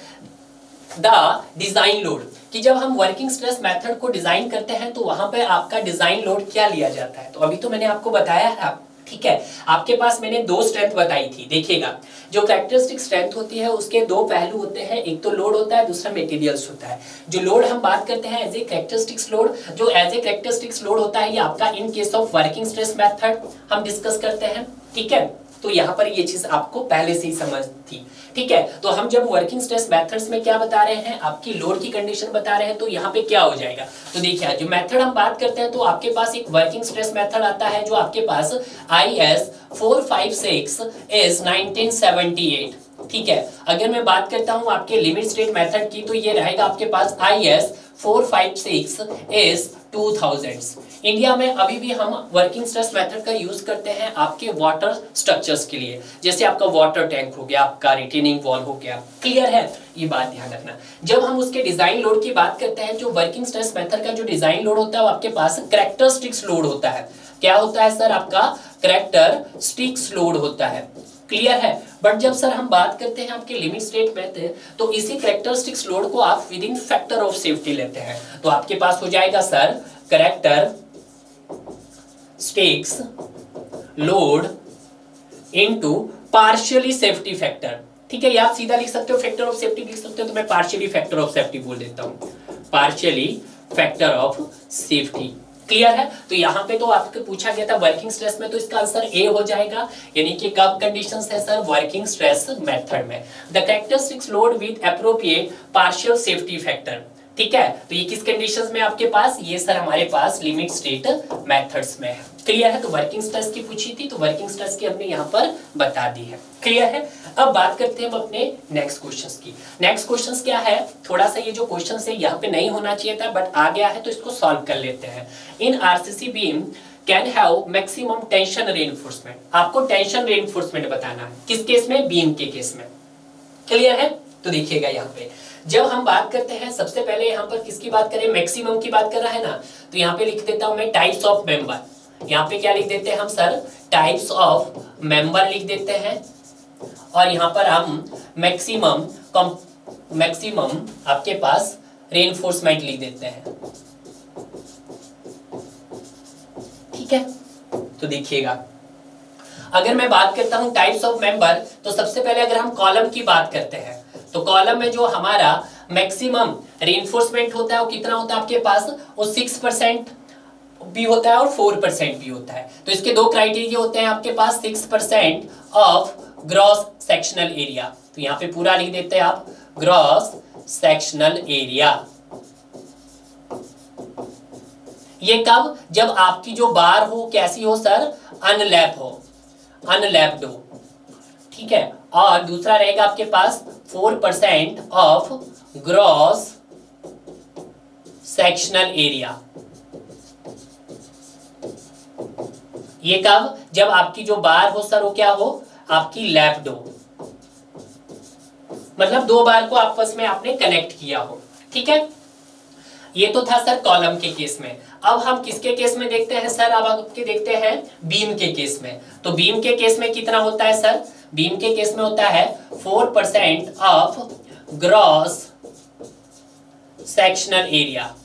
the design load, कि जब हम वर्किंग स्ट्रेस मेथड को डिजाइन करते हैं तो वहां पे आपका डिजाइन लोड क्या लिया जाता है। तो अभी तो मैंने आपको बताया था, ठीक है। आपके पास मैंने दो स्ट्रेंथ बताई थी, देखिएगा जो कैरेक्टरिस्टिक स्ट्रेंथ होती है उसके दो पहलू होते हैं, एक तो लोड होता है, दूसरा मटेरियल्स होता है। जो लोड हम बात करते हैं एज ए कैरेक्टरिस्टिक्स लोड, जो एज ए कैरेक्टरिस्टिक्स लोड होता है ये आपका in case of working stress method हम डिस्कस करते हैं, ठीक है। तो यहाँ पर ये चीज आपको पहले से ही समझ थी, ठीक है। तो हम जब वर्किंग स्ट्रेस मेथड्स में क्या बता रहे हैं, आपकी लोड की कंडीशन बता रहे हैं, तो यहाँ पे क्या हो जाएगा। तो देखिए जो मेथड हम बात करते हैं तो आपके पास एक वर्किंग स्ट्रेस मेथड आता है जो आपके पास IS 456 इज 1978, ठीक है। अगर मैं बात करता हूं आपके लिमिट स्टेट मेथड की तो ये रहेगा आपके पास IS 456 इज 2000। इंडिया में अभी भी हम वर्किंग स्ट्रेस मेथड का यूज करते हैं आपके वाटर स्ट्रक्चर्स के लिए, जैसे आपका वाटर टैंक हो गया, आपका रिटेनिंग वॉल हो गया, क्लियर है, ये बात ध्यान रखना। जब हम उसके डिजाइन लोड की बात करते हैं, जो वर्किंग स्ट्रेस मेथड का जो डिजाइन लोड होता है वो आपके पास कैरेक्टरिस्टिक्स लोड होता है। क्या होता है सर, आपका कैरेक्टरिस्टिक्स लोड होता है, क्लियर है। बट जब सर हम बात करते हैं आपके लिमिट स्टेट मेथड, तो इसी कैरेक्टरिस्टिक्स लोड को आप with in factor of safety लेते हैं। तो आपके पास हो जाएगा sir characteristics load into partially safety factor, ठीक है। या आप सीधा लिख सकते हो फैक्टर ऑफ सेफ्टी लिख सकते हो, तो मैं पार्शियली फैक्टर ऑफ सेफ्टी बोल देता हूं, partially factor of safety, clear है। तो यहाँ पे तो आपको पूछा गया था वर्किंग स्ट्रेस में, तो इसका आंसर ए हो जाएगा, यानी कि कब कंडीशंस है सर, वर्किंग स्ट्रेस मेथड में। The characteristics load with appropriate partial safety factor, ठीक है। तो ये किस कंडीशंस में आपके पास, ये सर हमारे पास लिमिट स्टेट मेथड्स में है, क्लियर है। तो वर्किंग स्ट्रेस की पूछी थी तो वर्किंग स्ट्रेस की हमने यहाँ पर बता दी है, क्लियर है। अब बात करते हैं हम अपने नेक्स्ट क्वेश्चंस की। नेक्स्ट क्वेश्चंस क्या है, थोड़ा सा ये जो क्वेश्चंस है यहाँ पे नहीं होना चाहिए था बट आ गया है तो इसको सॉल्व कर लेते हैं। In RCC beam can have maximum tension reinforcement, आपको टेंशन रेनफोर्समेंट बताना है, किस केस में, बीम के केस में, क्लियर है। तो देखिएगा यहाँ पे जब हम बात करते हैं, सबसे पहले यहाँ पर किसकी बात करें, मैक्सिमम की बात कर रहा है ना, तो यहाँ पे लिख देता हूं मैं टाइप्स ऑफ मेंबर। यहाँ पे क्या लिख देते हैं हम सर, टाइप्स ऑफ मेंबर लिख देते हैं, और यहाँ पर हम मैक्सिमम आपके पास रेनफोर्समेंट लिख देते हैं, ठीक है। तो देखिएगा अगर मैं बात करता हूं टाइप्स ऑफ मेंबर, तो सबसे पहले अगर हम कॉलम की बात करते हैं तो कॉलम में जो हमारा मैक्सिमम रेनफोर्समेंट होता है वो कितना होता है आपके पास, वो 6% भी होता है और 4% भी होता है। तो इसके दो क्राइटेरिया होते हैं आपके पास, 6% ऑफ ग्रॉस सेक्शनल एरिया, तो यहाँ पे पूरा लिख देते हैं आप, ग्रॉस सेक्शनल एरिया। ये कब, जब आपकी जो बार हो कैसी हो सर, अनलैप हो, अनलैप्ड हो, ठीक है। और दूसरा रहेगा आपके पास 4% ऑफ ग्रॉस सेक्शनल एरिया। ये कब, जब आपकी जो बार हो सर वो क्या हो, आपकी लैप्ड हो, मतलब दो बार को आपस में आपने कनेक्ट किया हो, ठीक है। ये तो था सर कॉलम के केस में। अब हम किसके केस में देखते हैं सर, अब आपके देखते हैं बीम के केस में। तो बीम के केस में कितना होता है सर, बीम के केस में होता है 4% of gross sectional area,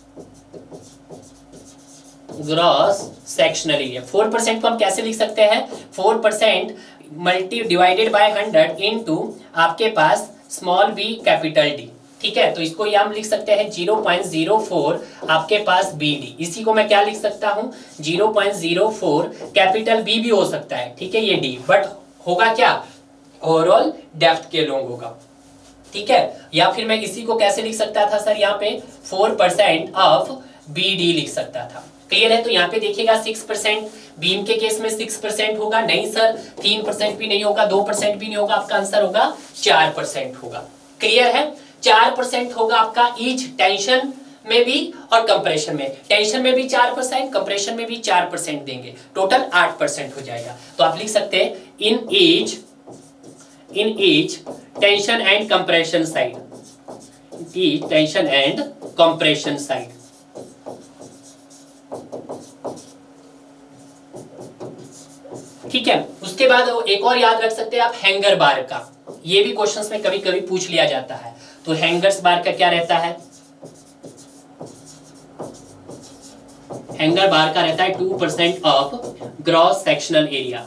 gross sectional area. 4% को हम कैसे लिख सकते हैं, 4% मल्टी डिवाइडेड बाय 100 इनटू आपके पास स्मॉल b कैपिटल D, ठीक है। तो इसको ये हम लिख सकते हैं 0.04 आपके पास BD। इसी को मैं क्या लिख सकता हूं, 0.04 कैपिटल B भी हो सकता है, ठीक है, ये D, बट होगा क्या, ओवरऑल डेप्थ के लॉन्ग होगा, ठीक है। या फिर मैं इसी को कैसे लिख सकता था सर, यहाँ पे 4% ऑफ BD लिख सकता था, क्लियर है। तो यहाँ पे देखिएगा 6% बीम के केस में 6% होगा, नहीं सर 3% भी नहीं होगा, 2% भी नहीं होगा, आपका आंसर होगा 4% होगा, क्लियर है। 4% होगा आपका ईच टेंशन में भी और कंप्रेशन में, टेंशन में भी 4%, कंप्रेशन में भी 4% देंगे, टोटल 8% हो जाएगा। तो आप लिख सकते हैं in each tension and compression side, tension and compression side, ठीक है। उसके बाद एक और याद रख सकते हैं आप हैंगर बार का, ये भी क्वेश्चंस में कभी कभी पूछ लिया जाता है। तो हैंगर्स बार का क्या रहता है, हैंगर बार का रहता है 2% of gross sectional area.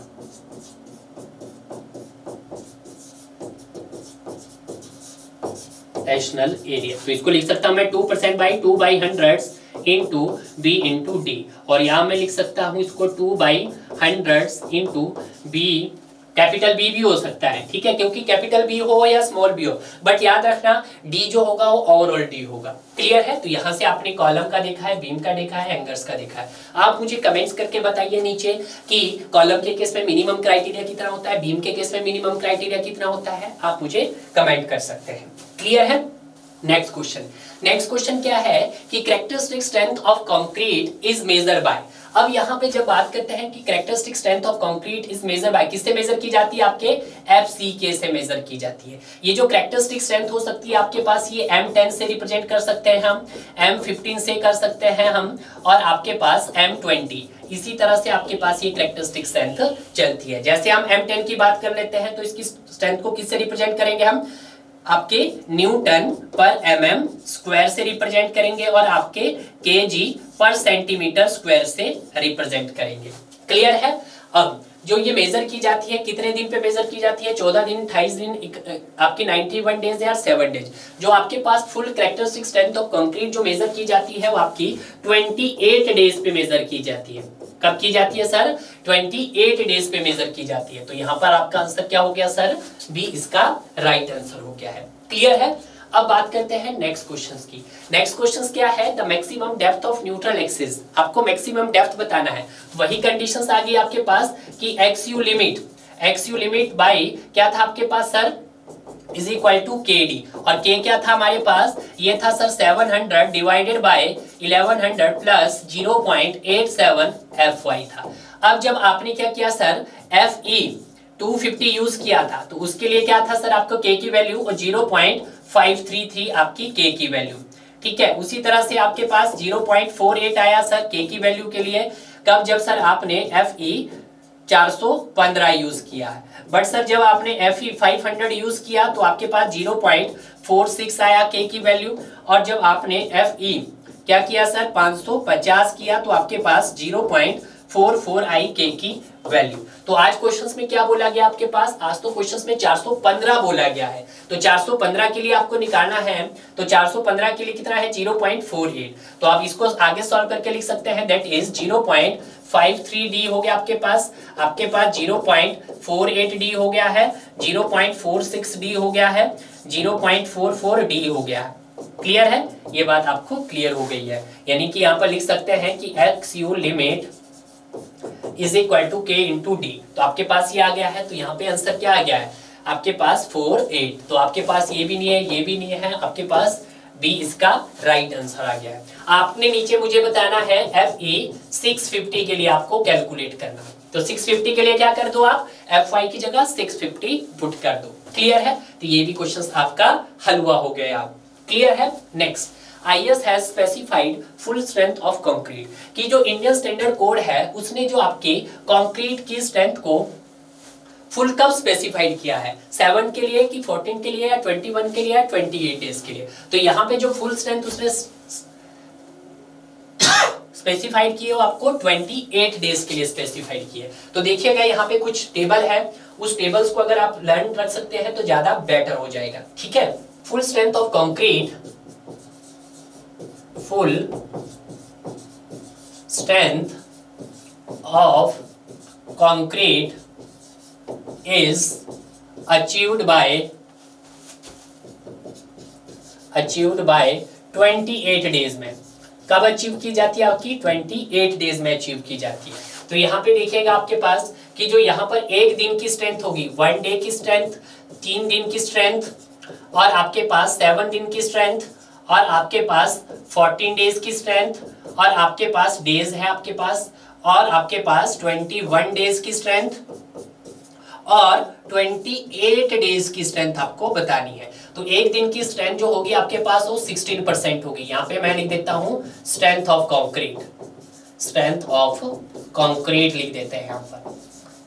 Sectional area, तो इसको लिख सकता हूं मैं 2% by 2 by 100 into B into D, और यहां मैं लिख सकता हूं इसको 2 by 100 into B, capital B भी हो सकता है, ठीक है, क्योंकि कैपिटल बी हो या स्मॉल बी हो, बट याद रखना डी जो होगा वो ओवरऑल डी होगा। क्लियर है? तो यहां से आपने कॉलम का देखा है, बीम का देखा है, एंगर्स का देखा है। आप मुझे कमेंट्स करके बताइए नीचे कि कॉलम के केस में मिनिमम क्राइटेरिया कितना होता है, बीम के केस में मिनिमम क्राइटेरिया कितना होता है, आप मुझे कमेंट कर सकते हैं। क्लियर है? नेक्स्ट क्वेश्चन क्या है कि characteristic strength of concrete is measure by. अब यहाँ पे जब बात करते हैं कि characteristic strength of concrete is measure by, किससे मेजर की जाती है, आपके FCK से मेजर की जाती है। ये जो कैरेक्टरिस्टिक स्ट्रेंथ हो सकती है आपके पास, ये M10 से रिप्रेजेंट कर सकते हैं हम, M15 से कर सकते हैं हम, और आपके पास M20, इसी तरह से आपके पास ये कैरेक्टरिस्टिक स्ट्रेंथ चलती है। जैसे हम M10 की बात कर लेते हैं तो इसकी स्ट्रेंथ को किससे रिप्रेजेंट करेंगे हम, आपके न्यूटन पर mm स्क्वायर से रिप्रेजेंट करेंगे, और आपके kg पर सेंटीमीटर स्क्वायर से रिप्रेजेंट करेंगे। क्लियर है? अब जो ये मेजर की जाती है, कितने दिन पे मेजर की जाती है, 14 दिन, 28 दिन, आपकी 91 डेज या 7 डेज। जो आपके पास full characteristic strength of concrete जो मेजर की जाती है वो आपकी 28 डेज पे मेजर की जाती है। कब की जाती है सर? 28 डेज पे मेजर की जाती है। तो यहाँ पर आपका आंसर क्या हो गया सर? बी इसका राइट आंसर हो गया है। क्लियर है? अब बात करते हैं नेक्स्ट क्वेश्चंस की। नेक्स्ट क्वेश्चंस क्या है, the maximum depth of neutral axis. आपको मैक्सिमम डेप्थ बताना है। वही कंडीशंस आ गई आपके पास कि XU लिमिट बाय क्या था आपके पास sir, is equal to KD, और K क्या था हमारे पास, ये था sir 700 divided by 1100 plus 0.87 FY था। अब जब आपने क्या किया सर, FE 250 यूज किया था, तो उसके लिए क्या था सर आपको K की वैल्यू, और 0.533 आपकी K की वैल्यू, ठीक है। उसी तरह से आपके पास 0.48 आया सर K की वैल्यू के लिए, कब, जब सर आपने FE 415 यूज किया है। बट सर जब आपने FE 500 यूज किया तो आपके पास 0.46 आया K की वैल्यू, और जब आपने FE क्या किया सर 550 किया तो आपके पास 0.44 आई K की वैल्यू। तो आज क्वेश्चंस में क्या बोला गया आपके पास, आज तो क्वेश्चंस में 415 बोला गया है। तो 415 के लिए आपको निकालना है, तो 415 के लिए कितना है 0.48, तो आप इसको आगे सॉल्व करके लिख सकते हैं, दैट इज 0.53D हो गया आपके पास 0.48D हो गया है, 0.46D हो गया है, 0.44D हो गया है। क्लियर है? ये बात आपको क्लियर हो गई है। यानी कि यहाँ पर लिख सकते हैं कि XU limit is equal to K into D। तो आपके पास ये आ गया है, तो यहाँ पे आंसर क्या आ गया है आपके पास 48। तो आपके पास ये भी नहीं है, ये भी नहीं है, आपके पास बी इसका राइट आंसर आ गया है। आपने नीचे मुझे बताना है FE 650 के लिए आपको कैलकुलेट करना, तो 650 के लिए क्या कर दो आप, FY की जगह 650 पुट कर दो। क्लियर है? तो ये भी क्वेश्चन आपका हल हुआ हो गया। क्लियर है? Next, IS has specified full strength of concrete, कि जो इंडियन स्टैंडर्ड कोड है उसने जो आपके कंक्रीट की स्ट्रेंथ को फुल कब स्पेसिफाइड किया है, 7 के लिए कि 14 के लिए या 21 के लिए या 28 डेज के लिए। तो यहाँ पे जो फुल स्ट्रेंथ उसने स्पेसिफाइड की है वो आपको 28 डेज के लिए स्पेसिफाइड की है। तो देखिएगा यहाँ पे कुछ टेबल है, उस टेबल्स को अगर आप लर्न रख सकते हैं तो ज्यादा बेटर हो जाएगा। ठीक है, full strength of concrete, full strength of concrete is achieved by 28 days में। कब अचीव की जाती है आपकी, 28 डेज में अचीव की जाती है। तो यहाँ पे देखिएगा आपके पास कि जो यहाँ पर एक दिन की स्ट्रेंथ होगी, 1 डे की स्ट्रेंथ, 3 दिन की स्ट्रेंथ, और आपके पास 7 दिन की स्ट्रेंथ, और आपके पास 14 डेज की स्ट्रेंथ, और आपके पास डेज है आपके पास, और आपके पास 21 डेज की स्ट्रेंथ, और 28 डेज की स्ट्रेंथ आपको बतानी है। तो एक दिन की स्ट्रेंथ जो होगी आपके पास वो 16% होगी। यहाँ पे मैं लिख देता हूँ strength of concrete, strength of concrete लिख देते हैं यहाँ पर।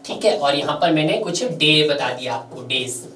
ठीक है, और यहाँ पर मैंने कुछ डे बता दिया आपको, डेज।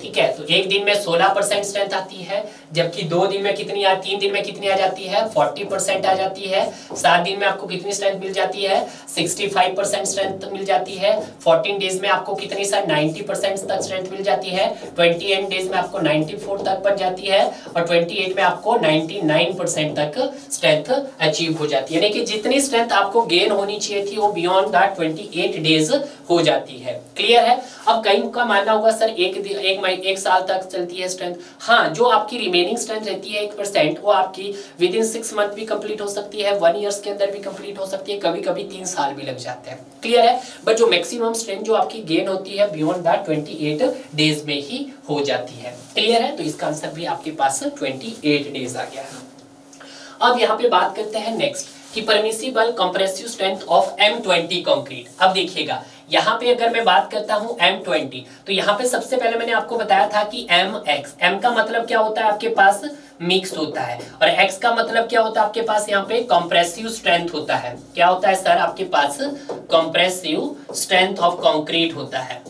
ठीक है, तो एक दिन में 16% स्ट्रेंथ आती है, जबकि 2 दिन में कितनी 3 दिन में कितनी आ जाती है, 40% आ जाती है। 7 दिन में आपको कितनी स्ट्रेंथ मिल जाती है, 65% स्ट्रेंथ मिल जाती है। 14 डेज में आपको कितनी सर, 90% तक स्ट्रेंथ मिल जाती है। 28 डेज में आपको 94 तक बन जाती है, और 28 में आपको 99% तक स्ट्रेंथ अचीव हो जाती है। यानी कि जितनी स्ट्रेंथ आपको गेन होनी चाहिए थी वो बियॉन्ड द 28 डेज हो जाती है। क्लियर है। अब कई का मानना होगा सर एक साल तक चलती है स्ट्रेंथ। हाँ, जो आपकी रिमेनिंग स्ट्रेंथ रहती है 1%, वो आपकी विद इन 6 मंथ भी कंप्लीट हो सकती है, 1 ईयर्स के अंदर भी कंप्लीट हो सकती है, कभी कभी 3 साल भी लग जाते हैं। क्लियर है। बट जो मैक्सिमम स्ट्रेंथ जो आपकी गेन होती है बियॉन्ड द 28 डेज में ही हो जाती है। क्लियर है। तो इसका आंसर भी आपके पास 28 डेज आ गया है। अब यहाँ पे बात करते हैं नेक्स्ट कि permissible compressive strength of M20 concrete. अब देखिएगा यहाँ पे अगर मैं बात करता हूँ M20, तो यहाँ पे सबसे पहले मैंने आपको बताया था कि MX, M का मतलब क्या होता है आपके पास, मिक्स होता है, और X का मतलब क्या होता है आपके पास यहाँ पे कंप्रेसिव स्ट्रेंथ होता है। क्या होता है सर आपके पास, कंप्रेसिव स्ट्रेंथ ऑफ कंक्रीट होता है।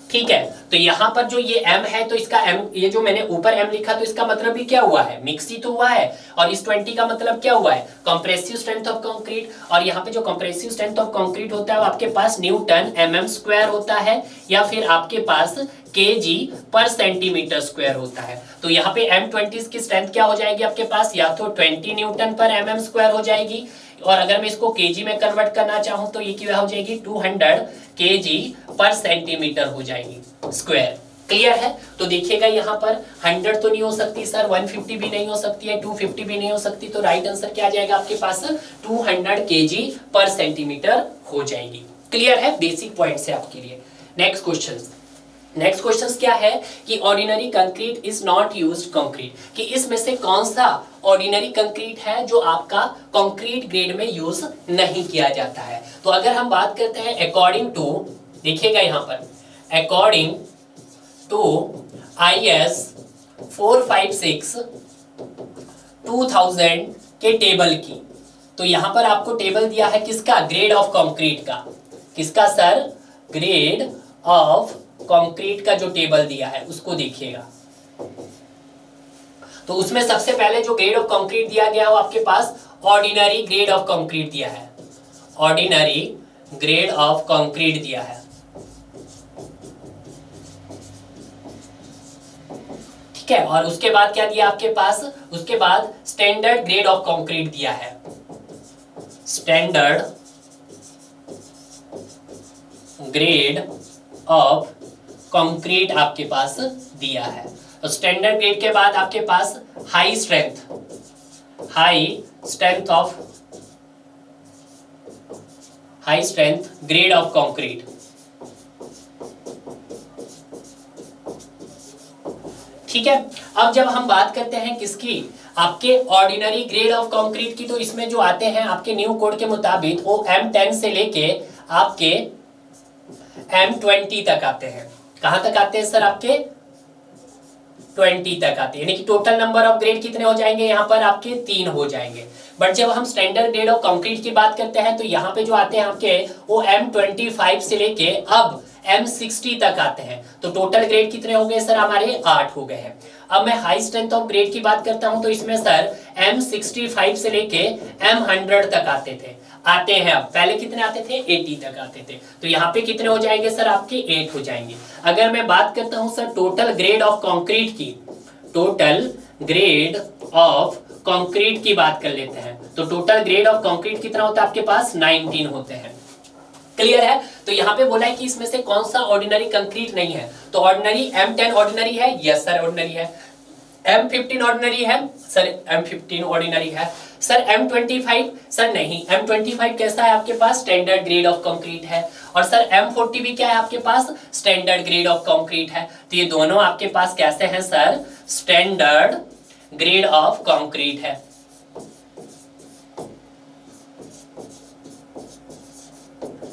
ठीक है, तो यहाँ पर जो ये M है, तो इसका M, ये जो मैंने ऊपर M लिखा, तो इसका मतलब भी क्या हुआ है, मिक्स ही तो हुआ है। और इस 20 का मतलब क्या हुआ है, कंप्रेसिव स्ट्रेंथ ऑफ कंक्रीट। और यहाँ पे जो कंप्रेसिव स्ट्रेंथ ऑफ कंक्रीट होता है वो आपके पास न्यूटन mm² होता है, या फिर आपके पास kg पर सेंटीमीटर स्क्वायर होता है। तो यहाँ पे M20 की स्ट्रेंथ क्या हो जाएगी आपके पास, या तो 20 न्यूटन पर mm² हो जाएगी, और अगर मैं इसको केजी में कन्वर्ट करना चाहूं तो ये क्या हो जाएगी, 200 केजी पर सेंटीमीटर हो जाएगी स्क्वायर। क्लियर है। तो देखिएगा यहाँ पर 100 तो नहीं हो सकती सर, 150 भी नहीं हो सकती है, 250 भी नहीं हो सकती, तो राइट आंसर क्या आ जाएगा आपके पास, 200 केजी पर सेंटीमीटर हो जाएगी। क्लियर है, बेसिक पॉइंट्स है आपके लिए। नेक्स्ट क्वेश्चन क्या है कि ordinary concrete is not used concrete, कि इसमें से कौन सा ऑर्डिनरी कंक्रीट है जो आपका कंक्रीट ग्रेड में यूज नहीं किया जाता है। तो अगर हम बात करते हैं अकॉर्डिंग टू, देखिएगा यहाँ पर अकॉर्डिंग टू IS 456 2000 के टेबल की, तो यहाँ पर आपको टेबल दिया है किसका, ग्रेड ऑफ कंक्रीट का। किसका सर, ग्रेड ऑफ कंक्रीट का जो टेबल दिया है उसको देखिएगा। तो उसमें सबसे पहले जो ग्रेड ऑफ कंक्रीट दिया गया है वो आपके पास ऑर्डिनरी ग्रेड ऑफ कंक्रीट दिया है, ऑर्डिनरी ग्रेड ऑफ कंक्रीट दिया है। ठीक है, और उसके बाद क्या दिया आपके पास, उसके बाद स्टैंडर्ड ग्रेड ऑफ कंक्रीट दिया है, स्टैंडर्ड ग्रेड ऑफ कंक्रीट आपके पास दिया है। तो स्टैंडर्ड ग्रेड के बाद आपके पास high strength grade of concrete. ठीक है, अब जब हम बात करते हैं किसकी, आपके ऑर्डिनरी ग्रेड ऑफ कंक्रीट की, तो इसमें जो आते हैं आपके न्यू कोड के मुताबिक वो M10 से लेके आपके M20 तक आते हैं। कहां तक आते हैं सर, आपके 20 तक आते हैं, यानी कि टोटल नंबर ऑफ ग्रेड कितने हो जाएंगे यहाँ पर आपके 3 हो जाएंगे। बट जब हम स्टैंडर्ड ग्रेड ऑफ कंक्रीट की बात करते हैं तो यहाँ पे जो आते हैं आपके वो M25 से लेके अब M60 तक आते हैं। तो टोटल ग्रेड कितने हो गए सर, हमारे 8 हो गए हैं। अब मैं हाई स्ट्रेंथ ऑफ ग्रेड की बात करता हूं तो इसमें सर M65 से लेके M100 तक आते हैं। अब पहले कितने आते थे, 80 तक आते थे। तो यहाँ पे कितने हो जाएंगे सर, आपके 8 हो जाएंगे। अगर मैं बात करता हूं sir total grade of concrete की, टोटल ग्रेड ऑफ कंक्रीट की बात कर लेते हैं, तो टोटल ग्रेड ऑफ कंक्रीट कितना होता है आपके पास, 19 होते हैं। क्लियर है। तो यहाँ पे बोला है कि इसमें से कौन सा ऑर्डिनरी कंक्रीट नहीं है, तो ऑर्डिनरी M10 ऑर्डिनरी है, यस सर ऑर्डिनरी है। M15 ऑर्डिनरी है सर, M15 ऑर्डिनरी है सर। M25 सर नहीं, M25 कैसा है आपके पास, स्टैंडर्ड ग्रेड ऑफ कंक्रीट है। और सर M40 भी क्या है आपके पास, स्टैंडर्ड ग्रेड ऑफ कंक्रीट है। तो ये दोनों आपके पास कैसे हैं sir, standard grade of concrete है।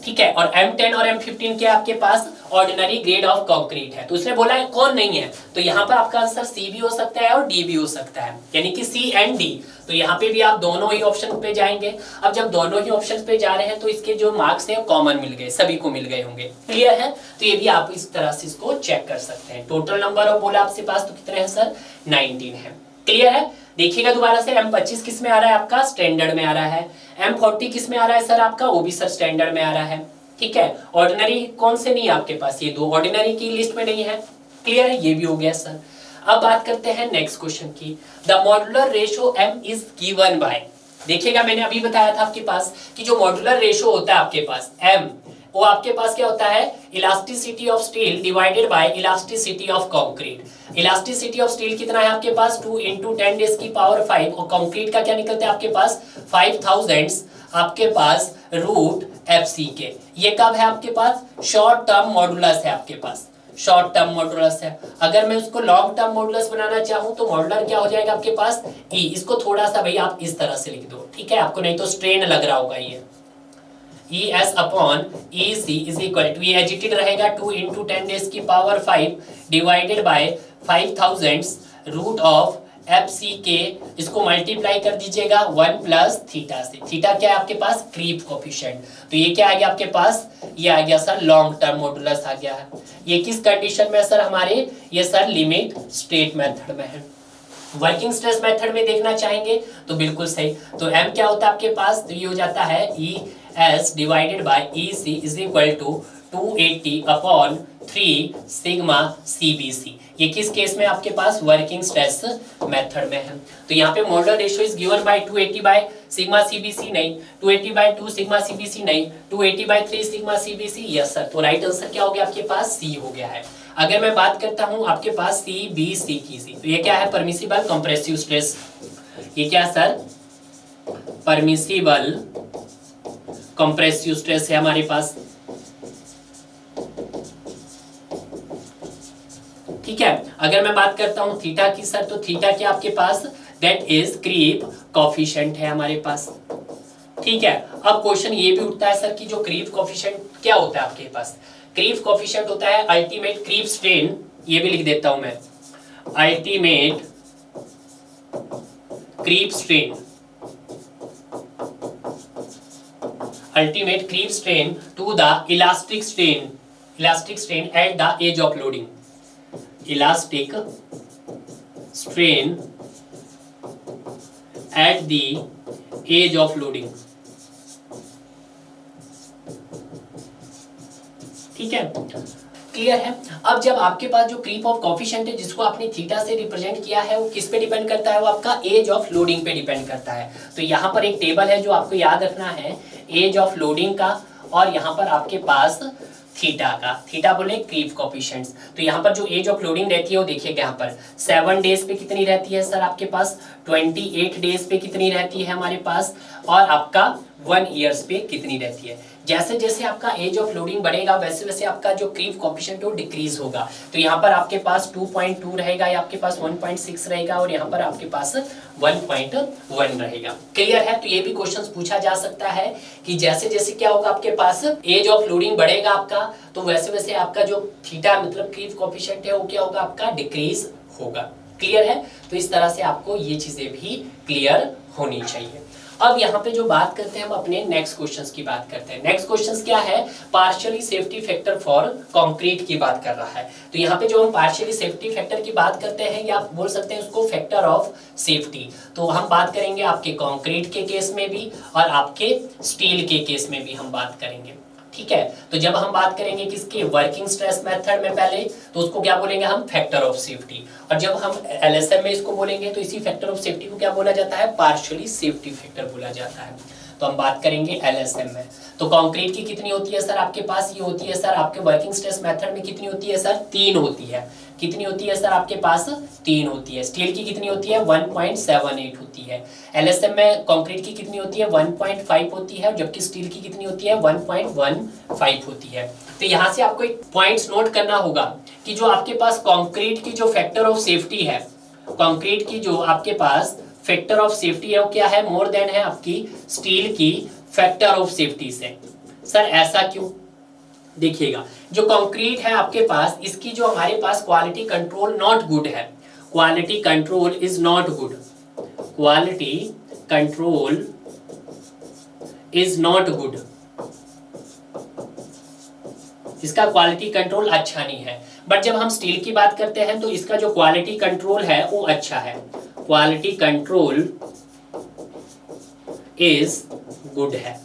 ठीक है। और M10 और M15 क्या आपके पास ऑर्डिनरी ग्रेड ऑफ कंक्रीट है। तो उसने बोला है कौन नहीं है, तो यहाँ पर आपका आंसर सी भी हो सकता है और डी भी हो सकता है, यानी कि सी एंड डी। तो यहाँ पे भी आप दोनों ही ऑप्शन पे जाएंगे। अब जब दोनों ही ऑप्शन पे जा रहे हैं तो इसके जो मार्क्स हैं कॉमन मिल गए, सभी को मिल गए होंगे। क्लियर है, तो ये भी आप इस तरह से इसको चेक कर सकते हैं। टोटल नंबर ऑफ बोला आपसे पास तो कितने हैं सर, 19 है। क्लियर है, देखिएगा दोबारा से M25 किस में आ रहा है आपका, स्टैंडर्ड में आ रहा है। M40 किस में आ रहा है सर आपका, वो भी सर स्टैंडर्ड में आ रहा है। ठीक है, ऑर्डिनरी कौन से नहीं है आपके पास, ये दो ऑर्डिनरी की लिस्ट में नहीं है। क्लियर है, ये भी हो गया सर। अब बात करते हैं नेक्स्ट क्वेश्चन की। The modular ratio M is given bye, देखिएगा मैंने अभी बताया था आपके पास कि जो मॉड्यूलर रेशो होता है आपके पास M, वो आपके पास क्या होता है, elasticity of steel divided by elasticity of concrete. Elasticity of steel कितना है आपके पास, 2 × 10⁵ और कंक्रीट का क्या निकलता है आपके पास 5000 आपके पास √FC के। ये कब है आपके पास, शॉर्ट टर्म मॉडुलस है आपके पास, शॉर्ट टर्म मॉडुलस है। अगर मैं उसको लॉन्ग टर्म मॉडुलस बनाना चाहूं तो मॉडुलर क्या हो जाएगा आपके पास E। इसको थोड़ा सा भाई आप इस तरह से लिख दो, ठीक है, आपको नहीं तो स्ट्रेन लग रहा होगा। ये ES/EC इज इक्वल टू, ये एजिटेड रहेगा 2 × 10⁵ डिवाइडेड बाय 5000 √FC के। इसको मल्टीप्लाई कर दीजिएगा 1 + थीटा से। थीटा क्या है आपके पास, क्रीप कोफिशिएंट। तो ये क्या आ गया आपके पास, ये आ गया सर लॉन्ग टर्म मॉडुलस आ गया है। ये किस कंडीशन में सर हमारे, ये सर लिमिट स्टेट मेथड में है। वर्किंग स्ट्रेस मेथड में देखना चाहेंगे तो बिल्कुल सही। तो M क्या होता है आपके पास, तो ये हो जाता है ES divided by EC is equal to 280/3 sigma CBC। ये किस केस में आपके पास, वर्किंग स्ट्रेस मेथड में है। तो यहाँ पे modular ratio is given by 280/सिग्मा CBC नहीं, 280/2 सिग्मा CBC नहीं, 280/3 सिग्मा CBC। यस सर, तो राइट आंसर क्या हो गया आपके पास, सी हो गया है। अगर मैं बात करता हूं आपके पास CBC की, सी तो ये क्या है, परमिसिबल कंप्रेसिव स्ट्रेस। ये क्या सर, परमिसिबल कंप्रेसिव स्ट्रेस है हमारे पास। ठीक है, अगर मैं बात करता हूं थीटा की सर, तो थीटा क्या आपके पास, दैट इज क्रीप कोफिशिएंट है हमारे पास। ठीक है, अब क्वेश्चन ये भी उठता है सर कि जो क्रीप कोफिशिएंट क्या होता है आपके पास, क्रीप कोफिशिएंट होता है अल्टीमेट क्रीप स्ट्रेन। ये भी लिख देता हूं मैं, ultimate creep strain, ultimate creep strain to the elastic strain at the age of loading, elastic strain at the age of loading. ठीक है, क्लियर है। अब जब आपके पास जो क्रीप ऑफ कोफिशिएंट है जिसको आपने थीटा से रिप्रेजेंट किया है, वो किस पे डिपेंड करता है, वो आपका एज ऑफ लोडिंग पे डिपेंड करता है। तो यहाँ पर एक टेबल है जो आपको याद रखना है, एज ऑफ लोडिंग का, और यहाँ पर आपके पास थीटा का। थीटा बोले क्रीप कोफिशिएंट्स। तो यहाँ पर जो एज ऑफ लोडिंग रहती है वो देखिएगा यहाँ पर 7 डेज पे कितनी रहती है सर आपके पास, 28 डेज पे कितनी रहती है हमारे पास, और आपका 1 ईयर्स पे कितनी रहती है। जैसे जैसे आपका एज ऑफ लोडिंग बढ़ेगा वैसे वैसे आपका जो क्रीप कोफिशिएंट वो डिक्रीज होगा। तो यहाँ पर आपके पास 2.2 रहेगा, या आपके पास 1.6 रहेगा, और यहाँ पर आपके पास 1.1 रहेगा। क्लियर है, तो ये भी क्वेश्चन पूछा जा सकता है कि जैसे जैसे क्या होगा आपके पास एज ऑफ लोडिंग बढ़ेगा आपका, तो वैसे वैसे आपका जो थीटा मतलब क्रीप कोफिशिएंट है वो क्या होगा आपका, डिक्रीज होगा। क्लियर है, तो इस तरह से आपको ये चीजें भी क्लियर होनी चाहिए। अब यहाँ पे जो बात करते हैं हम अपने नेक्स्ट क्वेश्चंस की बात करते हैं। नेक्स्ट क्वेश्चंस क्या है, partially safety factor for concrete की बात कर रहा है। तो यहाँ पे जो हम पार्शियली सेफ्टी फैक्टर की बात करते हैं, या आप बोल सकते हैं उसको फैक्टर ऑफ सेफ्टी, तो हम बात करेंगे आपके कंक्रीट के केस में भी और आपके स्टील के केस में भी हम बात करेंगे। ठीक है, तो जब हम बात करेंगे किसके, वर्किंग स्ट्रेस मेथड में पहले, तो उसको क्या बोलेंगे हम, फैक्टर ऑफ सेफ्टी। और जब हम LSM में इसको बोलेंगे तो इसी फैक्टर ऑफ सेफ्टी को क्या बोला जाता है, पार्शियली सेफ्टी फैक्टर बोला जाता है। तो हम बात करेंगे LSM में। तो कंक्रीट की कितनी होती है सर आपके पास, ये होती है सर आपके वर्किंग स्ट्रेस मेथड में कितनी होती है सर, 3 होती है। कितनी होती है सर आपके पास, 3 होती है। स्टील की कितनी होती है, 1.78 होती है। LSM में कंक्रीट की कितनी होती है, 1.5 होती है, जबकि स्टील की कितनी होती है, 1.15 होती है। तो यहाँ से आपको एक पॉइंट्स नोट करना होगा कि जो आपके पास कंक्रीट की जो फैक्टर ऑफ सेफ्टी है, कंक्रीट की जो आपके पास फैक्टर ऑफ सेफ्टी है वो क्या है, मोर देन है आपकी स्टील की फैक्टर ऑफ सेफ्टी से। सर ऐसा क्यों? देखिएगा, जो कंक्रीट है आपके पास, इसकी जो हमारे पास क्वालिटी कंट्रोल नॉट गुड है, quality control is not good, quality control is not good, इसका क्वालिटी कंट्रोल अच्छा नहीं है। बट जब हम स्टील की बात करते हैं तो इसका जो क्वालिटी कंट्रोल है वो अच्छा है, क्वालिटी कंट्रोल इज गुड है।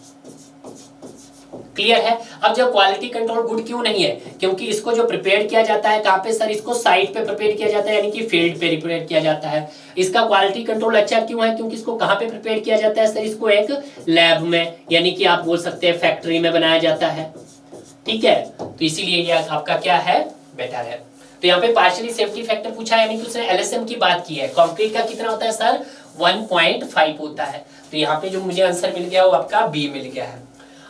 क्लियर है? अब जब क्वालिटी कंट्रोल गुड क्यों नहीं है, क्योंकि इसको जो प्रिपेयर किया जाता है कहां पे सर, इसको साइट पे प्रिपेयर किया जाता है, यानी कि फील्ड पे प्रिपेयर किया जाता है। इसका क्वालिटी कंट्रोल अच्छा क्यों है, क्योंकि इसको कहां पे प्रिपेयर किया जाता है सर, इसको एक लैब में, यानी कि आप बोल सकते हैं फैक्ट्री में बनाया जाता है। ठीक है, तो इसीलिए ये आपका क्या है, बेटर है। तो यहाँ पे पार्शियली सेफ्टी फैक्टर पूछा है, यानी कि उसने एलएसएम की बात की है। कंक्रीट का कितना होता है सर, 1.5 होता है। तो यहाँ पे जो मुझे आंसर मिल गया वो आपका बी मिल गया है।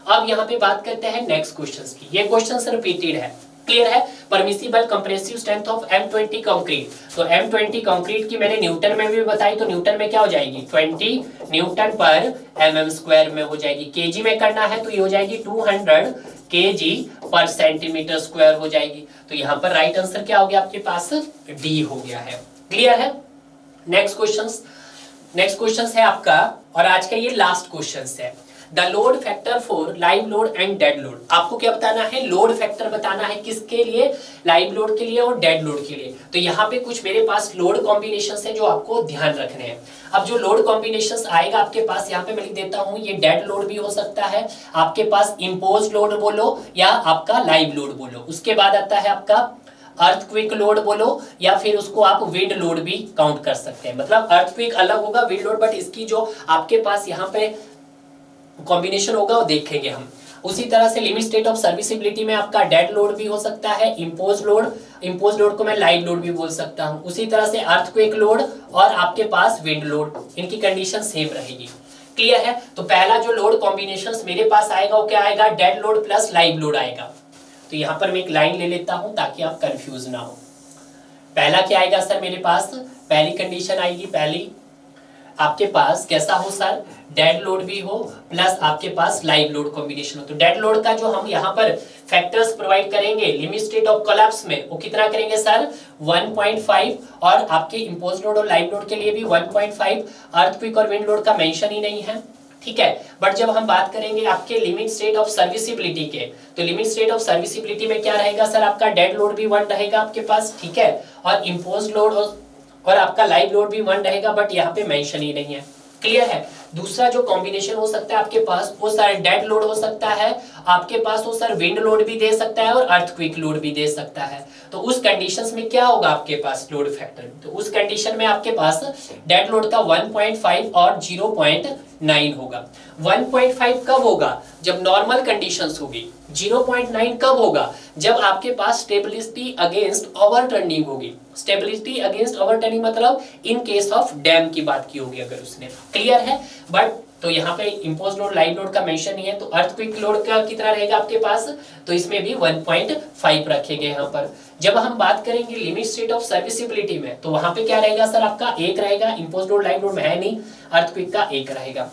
अब यहाँ पे बात करते हैं नेक्स्ट क्वेश्चंस की। ये क्वेश्चन रिपीटेड है, क्लियर है। Permissible compressive strength of M20 concrete. तो M20 कंक्रीट की मैंने न्यूटन में भी बताई, तो न्यूटन में क्या हो जाएगी, 20 न्यूटन पर mm स्क्वायर में हो जाएगी। केजी में करना है तो ये हो जाएगी 200 kg पर सेंटीमीटर स्क्वायर हो जाएगी। तो यहाँ पर राइट आंसर क्या हो गया आपके पास, डी हो गया है। क्लियर है? नेक्स्ट क्वेश्चन है आपका, और आज का ये लास्ट क्वेश्चन है, the load factor for live load and dead load. आपको क्या बताना है, लोड फैक्टर बताना है, किसके लिए, लाइव लोड के लिए और डेड लोड के लिए। तो यहाँ पे कुछ मेरे पास लोड कॉम्बिनेशन है जो आपको ध्यान रखने हैं। अब जो लोड कॉम्बिनेशन आएगा आपके पास, यहाँ पे मैं लिख देता हूँ, ये डेड लोड भी हो सकता है, आपके पास इम्पोज लोड बोलो या आपका लाइव लोड बोलो। उसके बाद आता है आपका अर्थक्वेक लोड बोलो, या फिर उसको आप विंड लोड भी काउंट कर सकते हैं। मतलब अर्थक्वेक अलग होगा, विंड लोड, बट इसकी जो आपके पास यहाँ पे कॉम्बिनेशन होगा वो देखेंगे हम। उसी तरह से लिमिट स्टेट ऑफ सर्विसिबिलिटी में आपका डेड लोड भी हो सकता है, इम्पोज लोड को मैं लाइव लोड भी बोल सकता हूं। उसी तरह से अर्थक्वेक लोड और आपके पास विंड लोड, इनकी कंडीशन सेम रहेगी। क्लियर है? तो पहला जो लोड कॉम्बिनेशन मेरे पास आएगा वो क्या आएगा, dead load plus live load आएगा। तो यहां पर मैं एक लाइन ले लेता हूं ताकि आप कंफ्यूज ना हो। पहला क्या आएगा सर मेरे पास, पहली कंडीशन आएगी, पहली आपके पास कैसा हो सर, डेड लोड भी हो प्लस आपके पास लाइव लोड कॉम्बिनेशन हो। तो डेड लोड का जो हम यहाँ पर फैक्टर्स प्रोवाइड करेंगे लिमिट स्टेट ऑफ कोलैप्स में, वो कितना करेंगे सर, 1.5, और आपके इम्पोज लोड और लाइव लोड के लिए भी 1.5। अर्थक्वेक और विंड लोड का मेंशन ही नहीं है, ठीक है। बट जब हम बात करेंगे आपके लिमिट स्टेट ऑफ सर्विसिबिलिटी के, तो लिमिट स्टेट ऑफ सर्विसिबिलिटी में क्या रहेगा सर, आपका डेड लोड भी 1 रहेगा आपके पास, ठीक है, और इम्पोज लोड और आपका लाइव लोड भी 1 रहेगा, बट यहाँ पे मेंशन ही नहीं है। क्लियर है? दूसरा जो कॉम्बिनेशन हो सकता है आपके पास, वो सर डेड लोड हो सकता है आपके पास, वो सर विंड लोड भी दे सकता है और अर्थक्वेक लोड भी दे सकता है। तो उस कंडीशंस में क्या होगा आपके पास लोड फैक्टर, तो उस कंडीशन में आपके पास डेड लोड का 1.5 और 0.9 होगा। 1.5 कब होगा, जब नॉर्मल कंडीशंस होगी। 0.9 कब होगा, जब आपके पास स्टेबिलिटी अगेंस्ट ओवरटर्निंग होगी। स्टेबिलिटी अगेंस्ट ओवरटर्निंग मतलब इन केस ऑफ डैम की बात की होगी अगर उसने। क्लियर है? बट तो यहाँ पे इम्पोज लोड लाइव लोड का मेंशन नहीं है, तो अर्थक्वेक लोड का कितना रहेगा आपके पास, तो इसमें भी 1.5 रखेंगे यहाँ पर। जब हम बात करेंगे लिमिट स्टेट ऑफ सर्विसिबिलिटी में, तो वहां पे क्या रहेगा सर, आपका 1 रहेगा, इम्पोज लोड लाइव लोड में है नहीं, अर्थक्वेक का 1 रहेगा,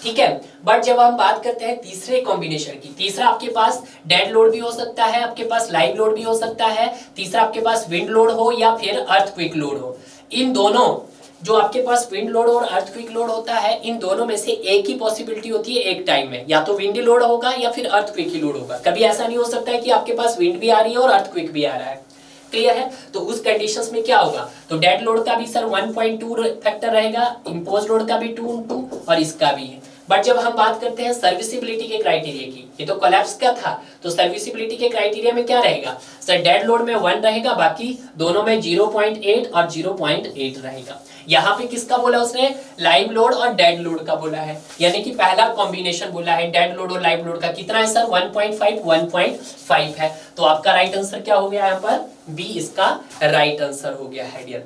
ठीक है। बट जब हम बात करते हैं तीसरे कॉम्बिनेशन की, तीसरा आपके पास डेड लोड भी हो सकता है, आपके पास लाइव लोड भी हो सकता है, तीसरा आपके पास विंड लोड हो या फिर अर्थक्वेक लोड हो। इन दोनों जो आपके पास विंड लोड और अर्थक्वेक लोड होता है, इन दोनों में से एक ही पॉसिबिलिटी होती है एक टाइम में, या तो विंड लोड होगा या फिर अर्थक्वेक ही लोड होगा। कभी ऐसा नहीं हो सकता है कि आपके पास विंड भी आ रही है और अर्थक्वेक भी आ रहा है। क्लियर है? तो उस कंडीशंस में क्या होगा, तो डेड लोड का भी सर 1.2 फैक्टर रहेगा, इम्पोज लोड का भी 2 और इसका भी है। बट जब हम बात करते हैं सर्विसिबिलिटी के क्राइटेरिया की, ये तो कोलैप्स का था, तो सर्विसिबिलिटी के क्राइटेरिया में क्या रहेगा सर, डेड लोड में 1 रहेगा, बाकी दोनों में 0.8 और 0.8 रहेगा। यहाँ पे किसका बोला उसने, लाइव लोड और डेड लोड का बोला है, यानी कि पहला कॉम्बिनेशन बोला है डेड लोड और लाइव लोड का। कितना है सर, 1.5 है। तो आपका राइट आंसर क्या हो गया यहाँ पर, बी इसका राइट आंसर हो गया है डियर।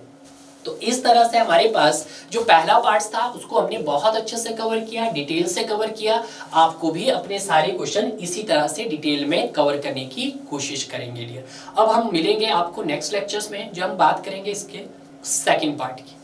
तो इस तरह से हमारे पास जो पहला पार्ट था उसको हमने बहुत अच्छे से कवर किया, डिटेल से कवर किया। आपको भी अपने सारे क्वेश्चन इसी तरह से डिटेल में कवर करने की कोशिश करेंगे डियर। अब हम मिलेंगे आपको नेक्स्ट लेक्चर्स में, जो हम बात करेंगे इसके सेकंड पार्ट की।